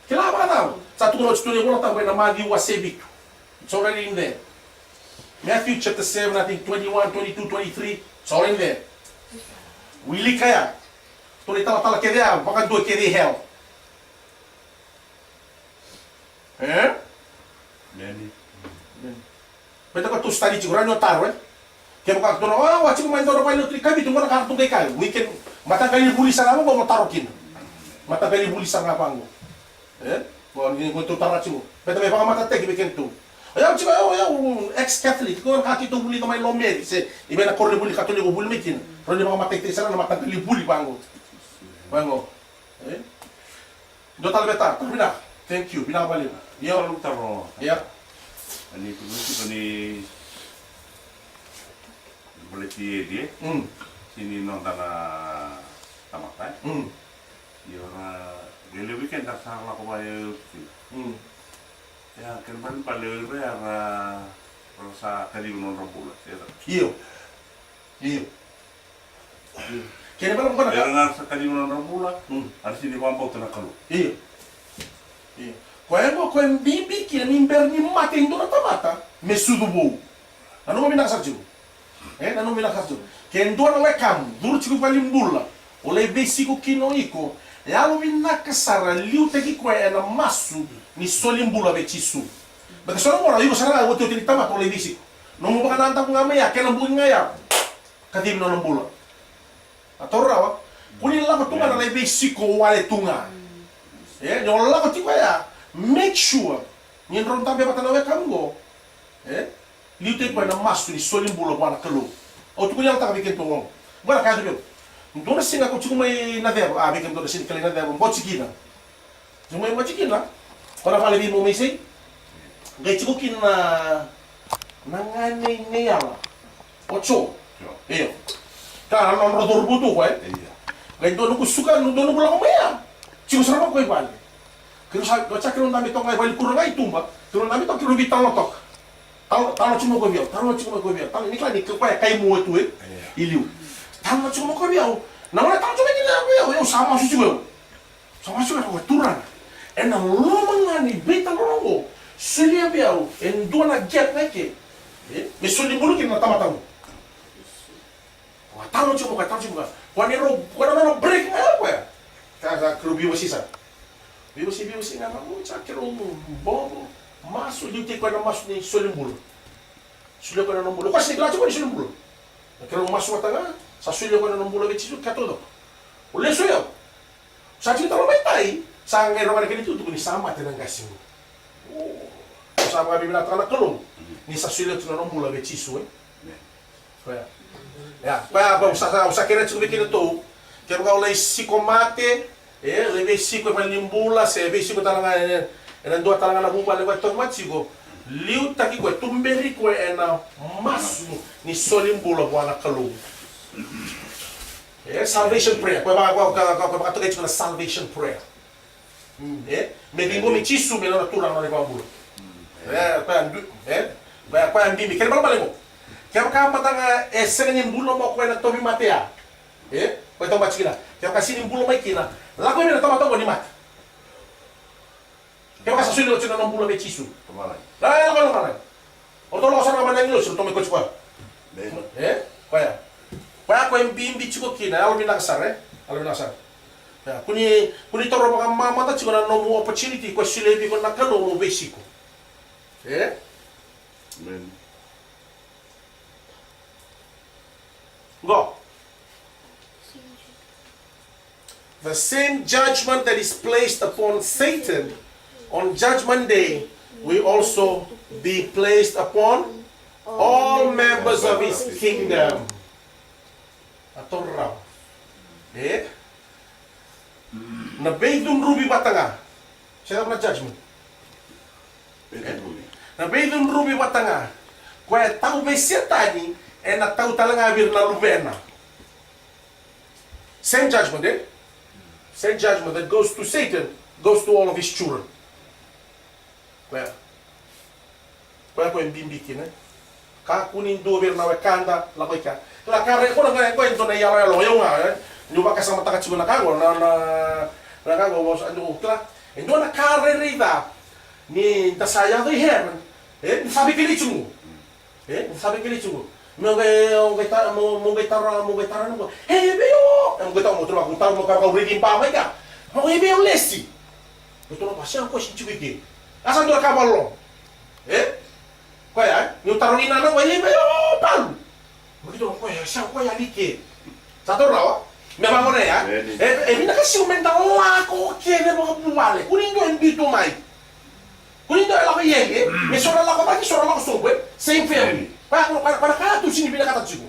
Kailangan ka tao. Sa tulad studio ko na tao na magi wasebik. It's already in there. Matthew chapter 7, I think 21, 22, 23. It's all in there. Willi kaya. Tuloy tala-tala kaya, baka doon kaya hell. Meni. Beta ko tu study chigo ranyo taro Kaya baka tu na wa chigo main do pa lo tri kabi tu ngona kartu kai weekend mata kali buli sana mo taro kin. Mata kali buli sana pango. Ko ni ko tu tara chigo. Beta me baka mata te weekend tu. Ya chigo ya ex Catholic ko ka tu buli kamay lomé se ibe na korre buli katoliko buli mekin. Ro ni baka mata te sana na mata kali buli pango. Pango. Do tal beta, termina. Thank you. Binabalik. Yo lu taro. Ya. Ani tu ni boleh dia sini nonton tamat yo gele weekend tak salah ko bayo ya kan paling re rasa tadi non rompul Iyo. Kaya ba lang ko ya ngar sa tadi non rompul ada sini mampu tu nak kalau Iyo. Kaya mo ko bibi kina mimber ni mate ndo na tamata mesudo bo. Ano mo binakasar chigo? Ano mo binakasar chigo? Kaya ndo na lekam, duro chigo palimbula. Ole basico kino iko. Ya lo binakasara liu teki ko na masu ni solimbula be chisu. Baka solo mo na yo sara wote utili tamata ole basico. No mo baka nanta ko ngamaya kaya lambu ngaya. Kadim no lambula. Atorrawa. Kuni la ko tunga na le basico wale tunga. Nyola ko tiko ya. Make sure ni ron tambe patanawe kamgo. Liu te ko na masu ni solimbula bwana kalo. O tu kunya ta bikin tongong. Bora ka dibyo. Ndona singa ko chuma na debo. Bikin do sin kali na debo. Bochikina. Chuma bochikina. Kora vale bi mo misi. Gai chiku kin na ngane ngeyala. Ocho. Iyo. Ka non rodor butu ko Gai do ko suka no do no bula ko maya. Chiku sarap ko ibal. Kiro sa do chakiro ndami to ngai bali kurangai tumba. Kiro ndami to kiro bital lotok. Talo cuma ko biao, talo cuma ko biao. Talo ni kan ni kai mo tu iliu. Talo cuma ko biao. Na wala talo cuma ni biao, yo sama susu biao. Sama susu ko turan. Na lomangani beta longo. Sulia biao, en dona get nake. Me suli bulu kin na tamatang. Wa talo cuma. Wa ni ro, no break apa ya? Ka klubi wasisa. Biusi nga mo chakiro bobo. Masuk di utik na masuk ni solimbul. Sulia ko na nombulo. Kasi naglacho ko ni solimbul. Nakiro masuk tanga, sa sulia ko na nombulo bechisu katodo. Ule suyo. Sa chita lo may tay, sa ngero ka kanito to ni sama tinang gasim. Sa mga bibina tanga kalong ni sa sulia to na nombulo bechisu Kaya. Ya, kaya ba sa kira chubi kinito, kaya ka ulay sikomate, lebe siko malimbula, sebe siko talanga dua talanga na bumba lewat tomatigo liu taki ko tumberi ko na masu ni solimbula bwana kalu salvation prayer ko ba to get na salvation prayer me bingo mi chisu me na tura na bambulo pa ambi mi kel balbalego kaya ka matanga sengen bulo mo ko na tobi matea ko to machina kaya ka sinin bulo mai kina la ko me na tomato ni mat Kaya ka sa sulo chuna ng bula may chisu. Tumalay. Dahil ka naman. O tolo ka sa naman ng ilo, sino tumay ko chukwa. Kaya ko yung bimbi chuko kina, alam yung nakasar Alam yung nakasar. Kuni toro mga mamata chiko na no mo opportunity, ko silebi ko nakalo mo besiko. Amen. Go. The same judgment that is placed upon Satan on Judgment Day will also be placed upon all members of his kingdom. Atorraw. Nabaydun rubi batanga. Siya na judgment. Nabaydun rubi batanga. Kaya tao may siyatani, na tao talaga abir na rubena. Same judgment, Same judgment that goes to Satan, goes to all of his children. Kaya ko yung bimbikin kakunin dober na wakanda lakoy ka tula kare ko na ko ito na yalo yung yung baka sa matakat siguro na kago na kago was ano tula endo na kare rida ni tasaya do her sabi kilichu sabi kilichu mo gaitar no hey beyo mo gaitar mo tula ko tar mo ka reading pa mai ka mo beyo lesi ito na pasya ko si chubiki Asan doa kabalong? Kuya, yung taronina na kuya, oh, pan. Begitu kuya, siya kuya like. Satu raw. Memang mo na ya. Minakasiumen na lako kene mga bumali. Kunin do dito mai. Kunin do lako yenge. Me sora lako ba, sora lako sobe. Same family. Para ka tu sini binakata chigo.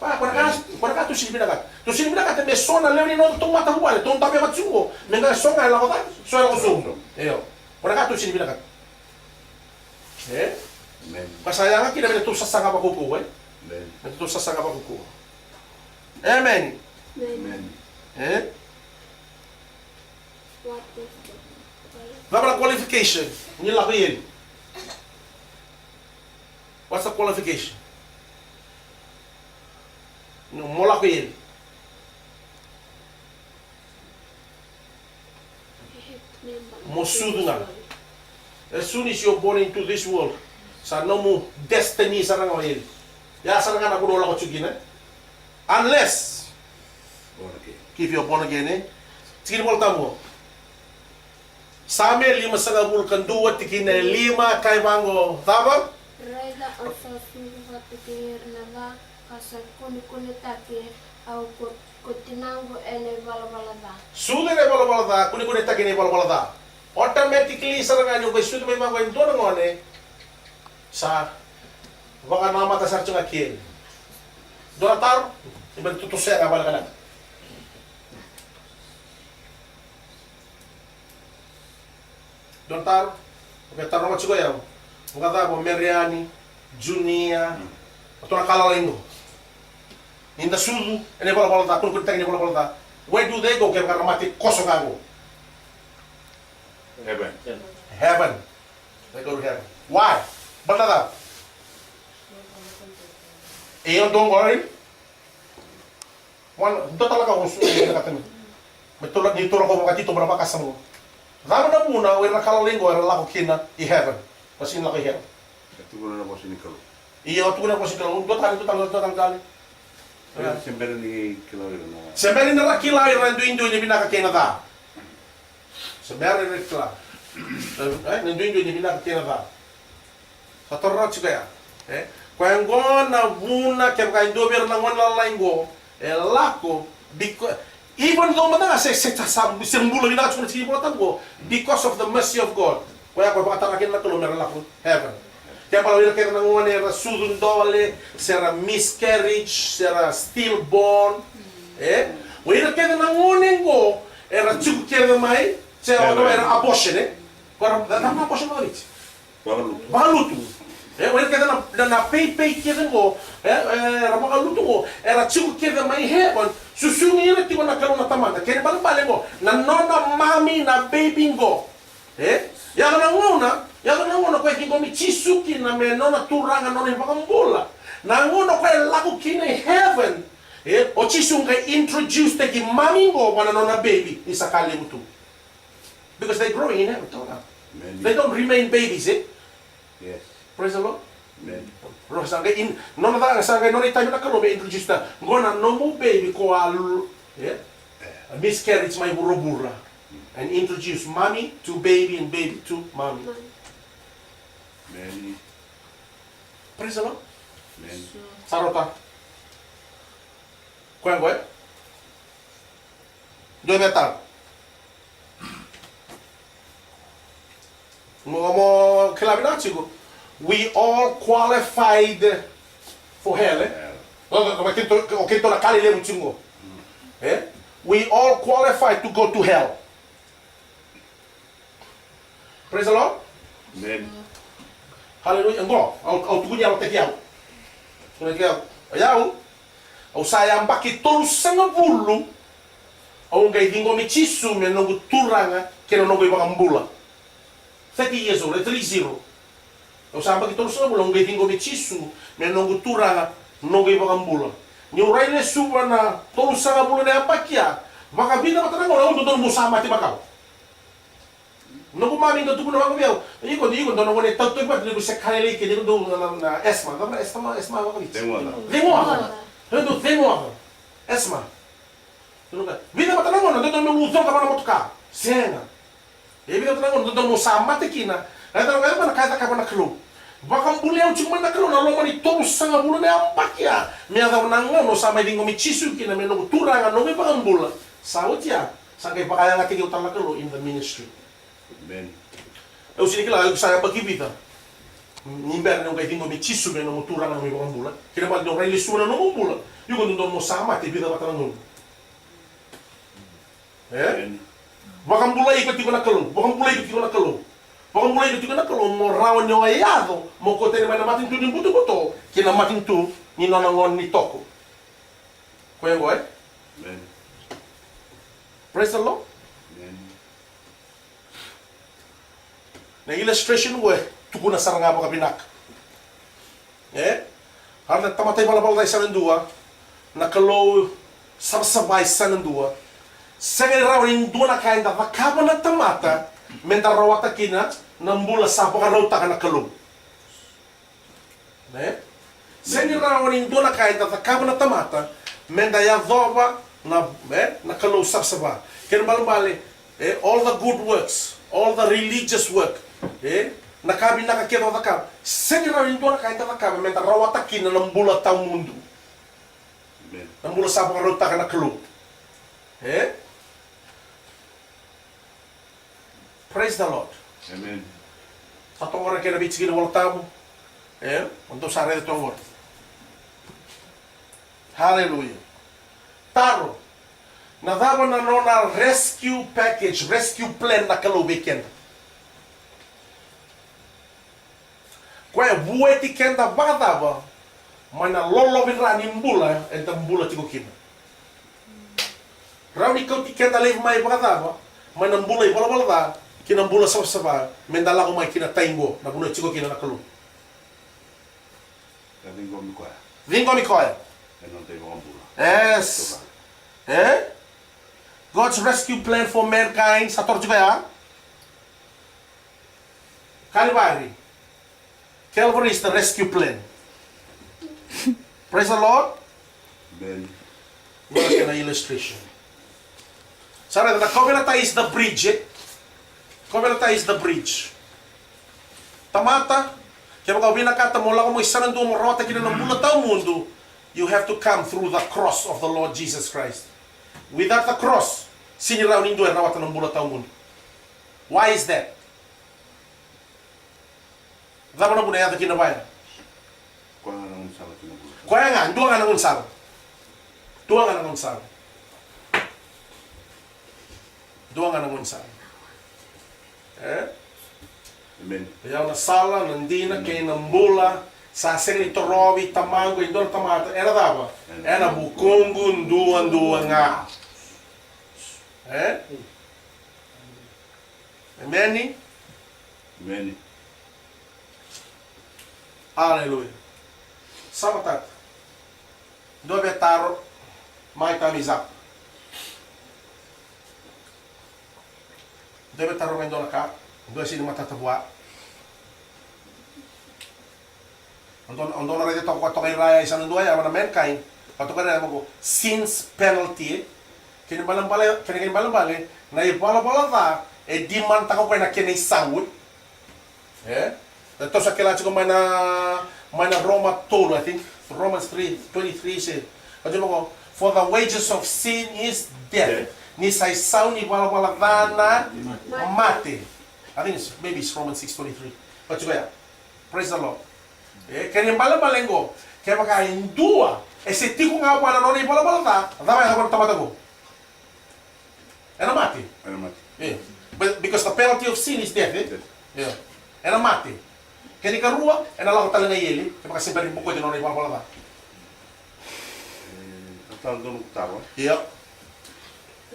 Para ka tu sini binakata. Tu sini binakata me sona leoni no to mata bumali, to tabe matsugo. Menga songa lako ta, sora lako sobe. Para ka tu sini binakata. Pasayangan kita betul sasanga bakuku, betul sasanga bakuku. Amen. Amen. What is the What qualification? Nilaki What's the qualification? No, molaki Mosudu nga. As soon as you're born into this world, sa no mo destiny sa nga yun. Ya sa nga nakunola ko tsugina. Unless if you're born again, tigil mo tamo. Same lima sa ngabul kanduwa tikina lima kay mango. Tama? Raida osa suha tikir naga kasar kuni taki au kutinango ene balabalada. Sudah ne balabalada, kuni takine balabalada. Automatically sa nga nyo sudah may mga ito na ngone sa baka nama tasar chung akil. Donatar, iban tutusaya nga balakalag. Donatar, betar nama chugo yaw. Ngada bo Meriani, Junia, atau nakala lingo. Ninda sudu, ene balabalada, kuni takine balabalada. Where do they go? Kaya karena mati kosong ako. Heaven. Heaven. They go to heaven. Why? Balada. Iyon dong worry. Ito talaga kung sulit na katin. Betulad dito lang ko mga dito berapa kasamo. Dama na muna, wala kalalingo, wala lako kina i heaven. Pasin lako i heaven. Ito ko na po sinikalo. Iyo, ito na po sinikalo. Ito tanggal. Sembari ni kilawin na. Sembari na kilawin na Indo niya binakakina ta. Sembari na kilawin. Indo niya binakakina ta. Sa torot siya. Kaya na muna kaya kayo dober na ngon lalaingo, lako, even though mata sa sembulo ina chuna chiki tango, because of the mercy of God. Kaya ko bakatarakin na tulo meron lako heaven. Kaya pala wala kaya nangone era sudun dole, sera miscarriage, sera stillborn, wala kaya nangone go era chuku kaya mai, sera era abortion Kaya tama abortion mo rit. Balutu. Wala kaya na pay kaya ngo, ramaka lutu ngo, era chuku kaya mai heaven, susungi ina tiwa na karo na tamanda. Kaya bale mo, na nona mami na baby ngo. Yang nangona kwa kingo michisuki na menona turanga nona ipakambola. Nangona kwa laku kine heaven. O chisunga introduce teki mami ngo wana nona baby isakali mutu. Because they grow in heaven. They don't remain babies, Yes. Praise the Lord. Amen. Roh sangga in nona da sangga nona itayo na kalo be introduce ta. Ngona no mo baby ko alu. A miscarriage may burubura. And introduce mommy to baby and baby to mommy. Amen. Praise the Lord. Amen. Sarota. Kwen kwen. Dua metal. Mo kelabina chigo. We all qualified for hell. Okay, to na kali le mchingo. We all qualified to go to hell. Praise the Lord. Amen. Hallelujah. Ngo, au tugunya au tekiau. Tekiau. Ayau. Au sayang baki tolu sanga bulu. Au ngai dingo michisu me nongu turanga kena nongu ibangambula. 30 years old, 30. Au sayang baki tolu sanga bulu ngai dingo michisu me nongu turanga nongu ibangambula. Ni urai le suba na tolu sanga bulu ne apakia. Maka bina matanang ora undo don musama ti bakau. No kumami ndo tukuno ako biyaw. Iko ndo ngone tatto ba ni sa kanele ke ndo na esma. Dabra esma ako ni. Demo. Esma. Tunuka. Vida matanango ndo uso ka para motuka. Senga. E vida matanango ndo mo sama te kina. Kaya mana kaya ka na kalo. Baka buleu cuma na kalo na lo mani tolu sanga bulu ne ampakia. Me ada nanga no sama dingo mi chisu kina me no turanga no me baka bula. Sautia. Sangkai pakaya ngati utang na kalo in the ministry. Amen. Eu sini kila eu saya bagi bita. Nimber no kai dingo mi chisu me no turanga no me baka bula. Kina ba no rele suna no bula. Yugo ndo mo sama te bita batang no. Baka bula ikut tiko na kalo. Baka bula ikut tiko na kalo. Baka mulai itu kena kalau mau rawan yang ayado mau kau tadi mana matin tu ni butuh kena matin tu ni nonangon ni toko. Kau yang gue? Praise the Lord. Na illustration gue tu kuna sarang apa kabinak. Harus tamatay balabal tayo sa nandua na kalau sabay sa nandua. Sa rawan indua na kain da vakaba na tamata mentar rawata kina nambula sa pakarauta ka na kalong. Sen rawan indo na kahit at akaba na tamata, menda ya dhova na kalong sabsaba. Kaya balbali, all the good works, all the religious work, nakabi nakakita at akaba. Sen rawan indo na kahit at akaba, menda rawata kina nambula taong mundo. Nambula sa pakarauta ka na kalong. Praise the Lord. Amen. Satu orang kena bicara dengan tamu, untuk sehari itu orang. Hallelujah. Taro, nadava na nona rescue package, rescue plan na kalau weekend. Kaya buat ikenda badava, mana lolo birani mbula, entah mbula tigo kina. Rauni kau ikenda leve mai badava, mana mbula ibola bola kina bula sama mendala ko mai kina taingo na buno chiko kina nakalu. Vingo mi koya. Yes. God's rescue plan for mankind sator juga ya. Calvary. Calvary is the rescue plan. Praise the Lord. Amen. What is an illustration? Sarah, the covenant is the bridge. Covenanta is the bridge. Tamata, kaya kau binakata mo lang mo isa nando mo rawata kina ng bulat tao mundo, you have to come through the cross of the Lord Jesus Christ. Without the cross, siniraw nindo ay rawata ng bulat tao mundo. Why is that? Dama na muna yata kinabaya. Kaya nga, dua nga nangun sal. Dua nga nangun sal. Dua nga nangun sal. Amen. Kaya na sala, nandina, kaya nambula, saseng ito rovi, tamango, indor tamata, era dava. Era bukungun, duan nga. Amen? Amen. Hallelujah. Sabatat. Dove taro, mai tamizap. Deve taro ngayon doon ka, doon sino matatabwa. Andon na rin ito ko kay raya isang nunduay, awan na mankind, patukan na naman ko, sin's penalty, kinibalang-bali, na ibala-bala ta, di man tako kayo na kinisangod. Ito sa kilatsi ko may na Roma 2, I think, Romans 3:23 said, for the wages of sin is death. Ni say sound ibala-bala na mate. I think maybe it's Romans 6:23. But juga, praise the Lord. Kaya bala-balengo, kaya makain dua. Se tiku nga pa na noni ibala-bala ta, dama yung tamatago. Era mate. But because the penalty of sin is death, Era mate. Kaya ni karua, ena lang talaga yeli, kaya makasimbarin buko din noni ibala-bala ta. Atau doon tawa. Yeah.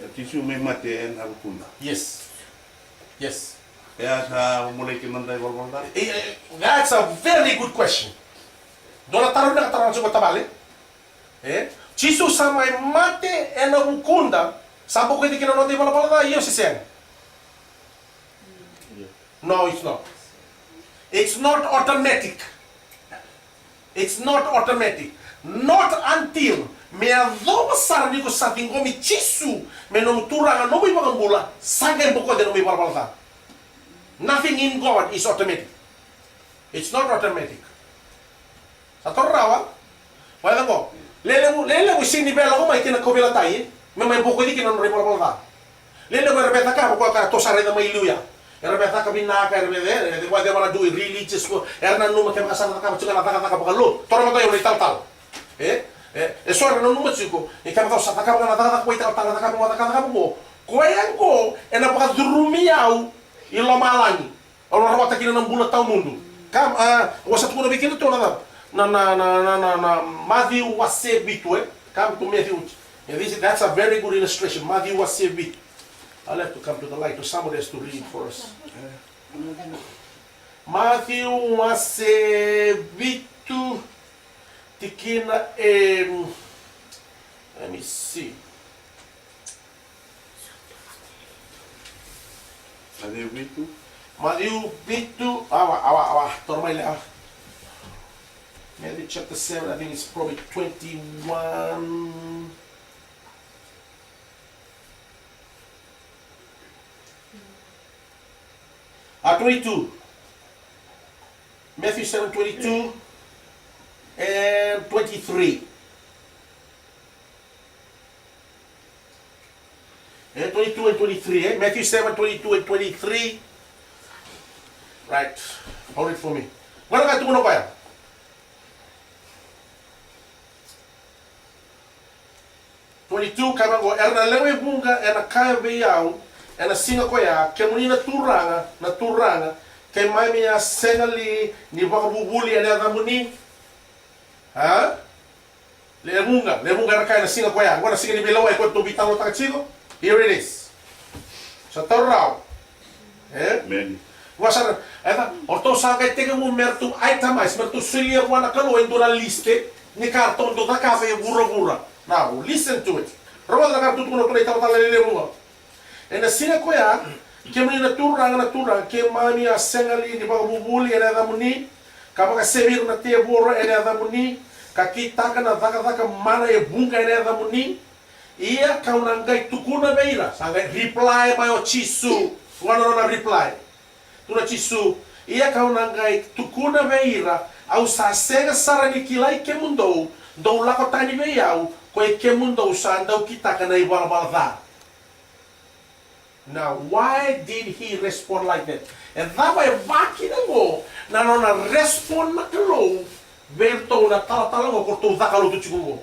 Tisu may mati en abukunda. Yes. Yes. Kaya sa mulai kinanday balbalda. That's a very good question. Doon na katarong sa tabali. Chisu sa may mate en abukunda, sabi ko hindi kinanonday balbalda, iyo si Sen. No, it's not. It's not automatic. It's not automatic. Not until me adoba sara niko sa tingko mi chisu me no turanga no mi bagambula sanga buko de no mi balbalta. Nothing in God is automatic. It's not automatic. Satorrawa. Wala ko. Lele mo sini bela ko mai kina ko bela tai. Me mai boko di kina no rebola bola. Lele mo rebeta ka ko ka to sare da mai luya. Rebeta ka binaka rebede. De wa de mana do religious ko. Erna numa ke makasana ka chuka na ka bakalo. Toro mo tayo ni tal. E sora no numa chuko. E ka to sa ka na ka ko ita tal ka mo ka mo. Ko yango e na pa durumiau ilo malangi. Ora rawata kina nang bulat tau mundo. Kam wasat ko na bikin to na Matthew was saved bitu come to Matthew. And that's a very good illustration. Matthew was saved bitu. I'll have to come to the light, so somebody has to read for us. Matthew was saved bitu. Tikina let me see. Matthew bitu awa tormai le Matthew chapter 7, I think it's probably 21. 22. Matthew 7, 22 and 23. And 22 and 23, Matthew 7, 22 and 23. Right. Hold it for me. What about you? 22 kama go erna lewe bunga ena kaya beyau ena singa ko ya kemuni na turanga ke mai mi sengali ni bakabubuli ena damuni ha le bunga na kaya na singa ko ya ngona singa ni belawa ko to bitalo ta chigo. Here it is. Sa torrao Amen. Wasar eta orto sa kay tege mo mertu ai tamais mertu sulia ko na kalo endura liste ni karton do da kafe gura. Now, listen to it. Roba da kartu tuno to ita tala lele mo. Ena sina ko ya, kemni na turang ke mami a sengali ni ba bubuli ena da muni, ka ba semir na te boro ena da muni, ka kita kana daka mana e bunga ena da muni. Ia ka unangai tukuna beira, sangai reply by o chisu. Wana na reply. Tuna chisu, ia ka unangai tukuna beira, au sa sega sarani kilai ke mundo, do la ko tani beiau. Koe ke mundo usandau kita kana ibalbalda. Now, why did he respond like that? And that way, baki na mo, na nona respond na kalo, verto na tala mo, korto dakalo tu chikumo.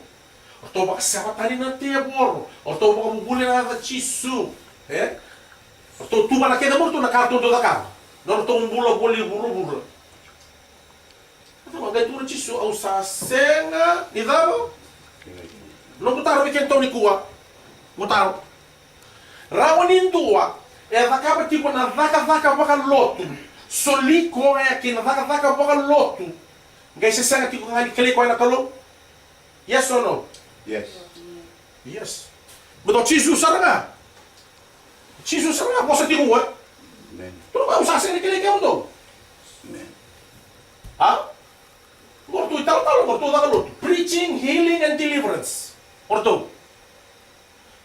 Orto baka sabatani na tebor, orto baka bubuli na da chisu, orto tuba na keda morto na karto do dakar, orto umbula boli buru. Orto baka tu na chisu au sa senga, idaro. No butaro bikin tau ni kuwa. Butaro. Rawanin tua. E dhaka tipo na dhaka baka lotu. Soli ko e ki na dhaka baka lotu. Ngai se sanga tipo ngali kele ko na kalo. Yes or no? Yes. Yes. Beto chisu saranga. Chisu saranga posa tipo wa. Amen. Tu ba usa se kele ke mundo. Amen. Ha? Morto italo morto dhaka lotu. Preaching, healing and deliverance. Orto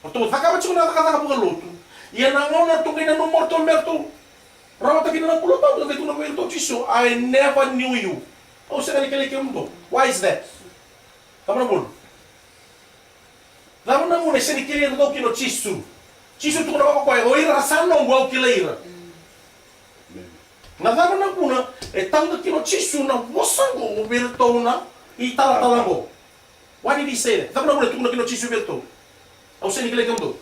thaka na thaka buka lotu. Ia nangona to kina no morto merto. Rawata kina na pulo tau kina no merto chiso. I never knew you. O se kali kali kemdo. Why is that? Tamna bol. Tamna mo se ni kili no kino chiso. Chiso tu na ko o ira sano ngwa kileira. Na tamna kuna e tau kino chiso na wosango merto na I tala mo. Why did he say that? Tamna mo tu na kino chiso merto. O se ni kili kemdo.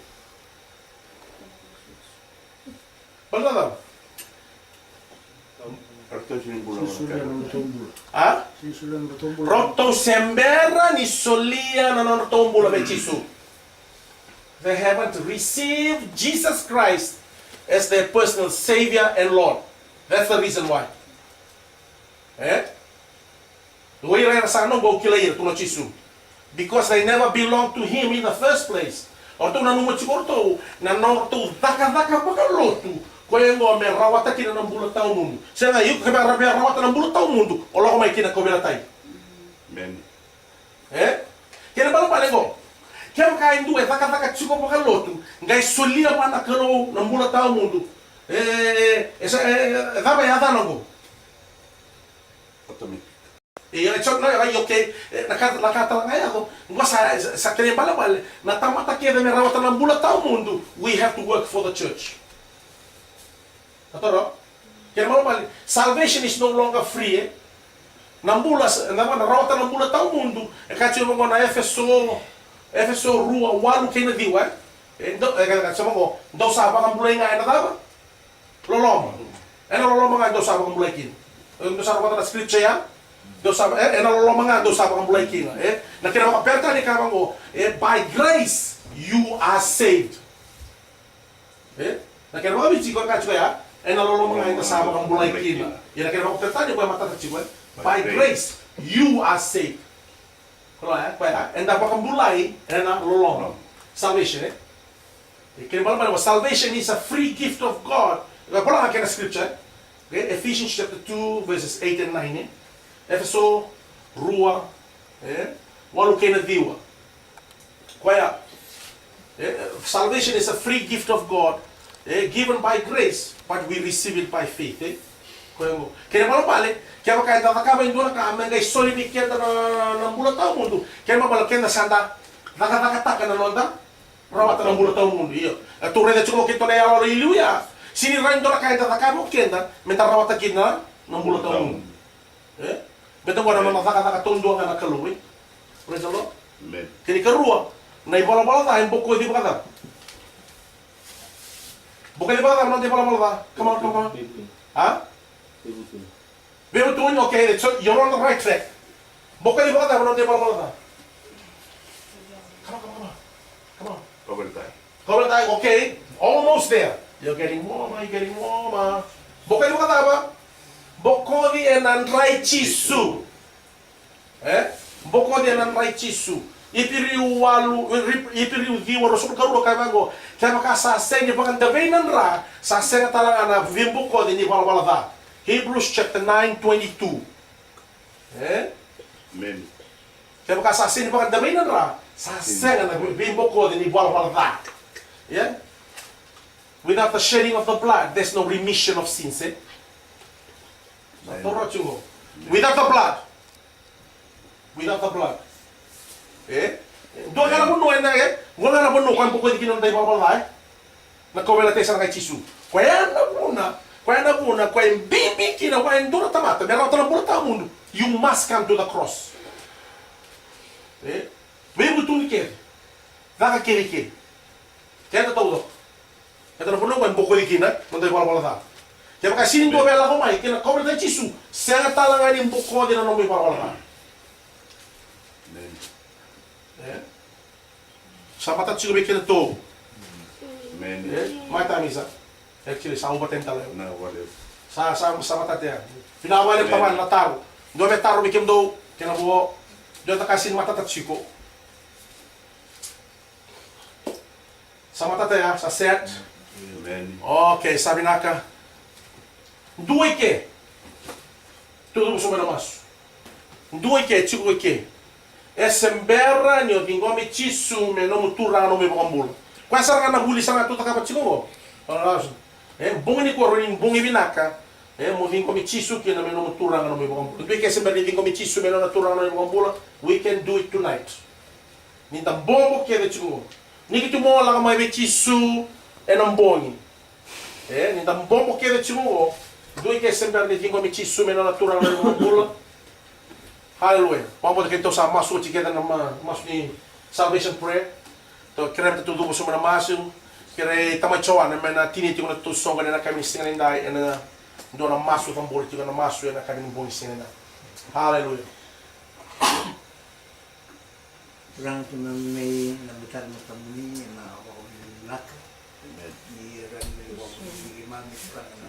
Balada. Ah? Roto sembera ni solia na non tombula be Gesù. They haven't received Jesus Christ as their personal Savior and Lord. That's the reason why. Because they never belonged to Him in the first place. Orto na numo chikorto na norto daka pakalotu. Koe ngo me rawata kina ng bulat tao mundo. Siya nga, yung kaya rawata ng bulat tao mundo, o lako may kinakobila tayo. Amen. Kaya ba pala ngo? Kaya kain duwe, taka chiko pakalotu, ngay solia pa nakalo ng bulat tao mundo. Dava ya danogo. Otomi. It's not like okay, nakata nga ako. Ngwa sa kanya balabal, na tamata kaya na rawatan ng bulat tao mundo, we have to work for the church. Atoro? Kaya malabal, salvation is no longer free. Nambulas, na rawatan ng bulat tao mundo, kasi mo na Efeso rua walu kaya na diwa. Sa mo, daw sabang ang bulay nga na daw. Loloma. Loloma nga daw sabang ang bulay kin. Daw sabang na scripture yan. Naloloma nga daw sabang ang bulay kin. Na kinamakaperta ni kamang by grace you are saved. Na kinamakaperta ko ka chikoya. Naloloma nga daw sabang ang bulay kin. Yan na kinamakaperta ni ko matata chikoya. By grace you are saved. Kaya dapat ang bulay naloloma. Salvation salvation is a free gift of God. Pula nga kaya na scripture. Ephesians chapter 2 verses 8 and 9. Efeso, rua, walu kaya na diwa. Kaya, salvation is a free gift of God, given by grace, but we receive it by faith. Kaya malo pale, kaya makaya tatakabayin doon ka, may solid kaya ng bulat tao mundo. Kaya mabalo kaya na sanda, nakataka na londa, rawatan ng bulat tao mundo. Tuloy na chumo kito na yawa iluya. Sinirain doon kaya tatakabo kaya, mentar rawatan kina ng bulat tao mundo. Betul ko naman nakakatundong nga nakaluwi. Praise the Lord. Amen. Kini karua, na ibola-bola tayo, buko di ba kata? Buko di ba kata, di bola-bola ta? Come on. Ha? Bibutun, okay, so you're on the right track. Buko di ba kata, di bola-bola ta? Come on. Cover tayo, okay, almost there. You're getting warmer. Buko di ba kata ba? Bokodi enandrai chisu. Bokodi enandrai chisu. Ipiriu walu, ipiriu viwa rosul karulo kaibago. Kaya maka sa senye bakan davenan ra, sa senye talang ana vimbukodi ni wala da. Hebrews chapter 9:22. Amen. Kaya maka sa senye bakan davenan ra, sa senye na vimbukodi ni wala da. Yeah? Without the shedding of the blood, there's no remission of sins. Without the blood. Doon ka na puno na wala na puno kung pwede kinunday mo pala nagkawala tayo sa nakaichisu. Kaya na muna, kaya bibi kinawain doon na tamata, meron ito ng muna tao mundo. You must come to the cross. May buto ni Keri. Nakakiri-kiri. Kaya na tawag. Ito na puno kung pwede kinunday mo pala kaya maka sinin do bela ko mai kina cover da chisu sanga talangan yung buko din ano may parwala. Sa mata chigo be kina to. Amen. Mata misa. Actually sa ubaten tala. Na wale. Sa mata dia. Pinawale paman na taro. Do be taro bikim do kina buo. Do ta kasin mata ta chiko. Sa mata dia sa set. Amen. Okay, sabi naka Due che tudo muso mena mas. Due che chico che e sembra ni o tingomi chisu me no mutura no me bambul. Kwa sanga na huli sanga tuta ka chico. Bungi ni ko rin bungi binaka. Mo tingomi chisu ke na me no mutura no me bambul. Due che sembra ni tingomi chisu me no natura no me bambul. We can do it tonight. Ni tambombo che de chico. Ni kitu mo la mai be chisu e non bongi. Ni tambombo che de chico. Due che sembra di tingo mi ci sume na natura na bulla. Hallelujah. Vamos que então sa masu chiqueta na masu ni salvation prayer. To krem to tudo sume na masu. Kere tamachoa na mena tini tingo na tu songa na kami singa na na do na masu tambor tingo na masu na kami bom singa na. Hallelujah. Orang tu may nabutan mo kami na nak. Ni ran ni imam ni kurang na.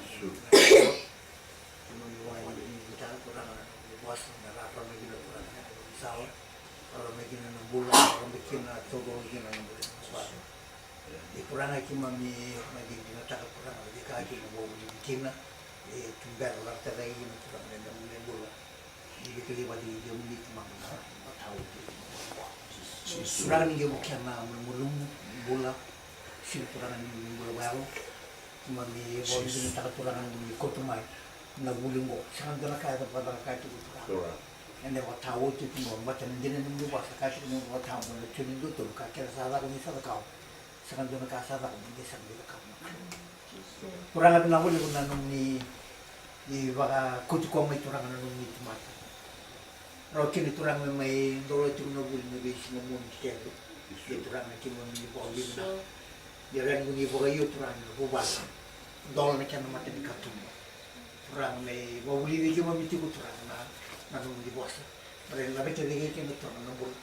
Kurang lagi mami lagi dinataka kurang lagi kaki mau bikin tunggal orang terai ini kurang ada mulai bola jadi kelima di dia muli mami tahu kurang ni dia bukan na mulung bola sini kurang ni bola baru mami wali ni takaturangan ni kotumai na gulingo sangan dana kaya da pada kaya tu kutura Correct. ene wa tawo tu tu mo mata ndene ni wa sa kaya ni wa tawo mo tu ni tu ka kera sa da ni sa da ka sangan dana ka sa da ni sa ni ka kurang ada nawali kuna ni wa kutu ko mai turangan ni mata ro kini turang mai dolo tu no bul ni bisi mo mo ni kero turang ki mo ni wali na Yaran bunyi bogayo turang bubal. Dol na kaya mata di katum. Turang may wawuli di cuma miti ko turang na nanong di bosa. Maren labi tadi kaya turang nambul.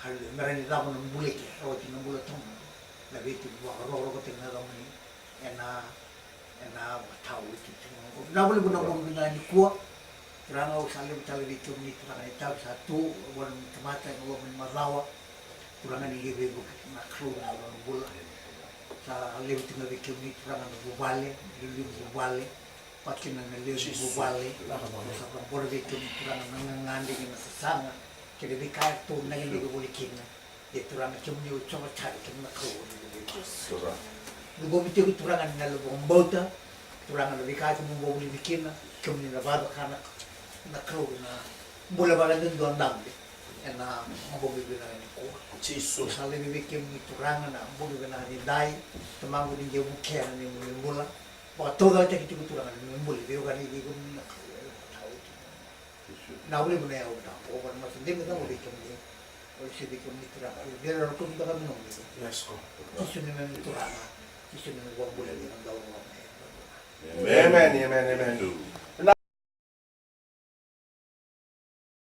Hal maren ida ko nambul ke. Rawat nambul tong. Labi tu buat ro ko tinggal dong ni. Ena tahu itu. Nambul bu nambul bina ni kuah. Turang au salim di cuma ni turang itu satu. Wan temata wan marawa. Turang ni lebe bu makro nambul. Sa lew tinga be kewni turanga no bubale liu bubale patkina na lew bubale sa bor be kewni turanga na ngande ni masanga kede be ka to na ni be boli kinna de turanga kewni o choma chari kinna ko Correct. ni bo mite turanga na lo bombota turanga no be ka mo boli kinna kewni na baba kana na ko na bola bala den do ndambe ena mo be na ni ko Ciso. Sale bebe que me turanga na bulu na ni dai tamango ni je buke na ni mbula ba toda ta kitu turanga ni mbuli be ga ni go ni na ule bune au na o ba ma sinde me da mo be que me o se be que me turanga be ro ko da no me Yes, ko. kisu ni me turanga kisu ni go bulu ni na da o Amen, amen, amen.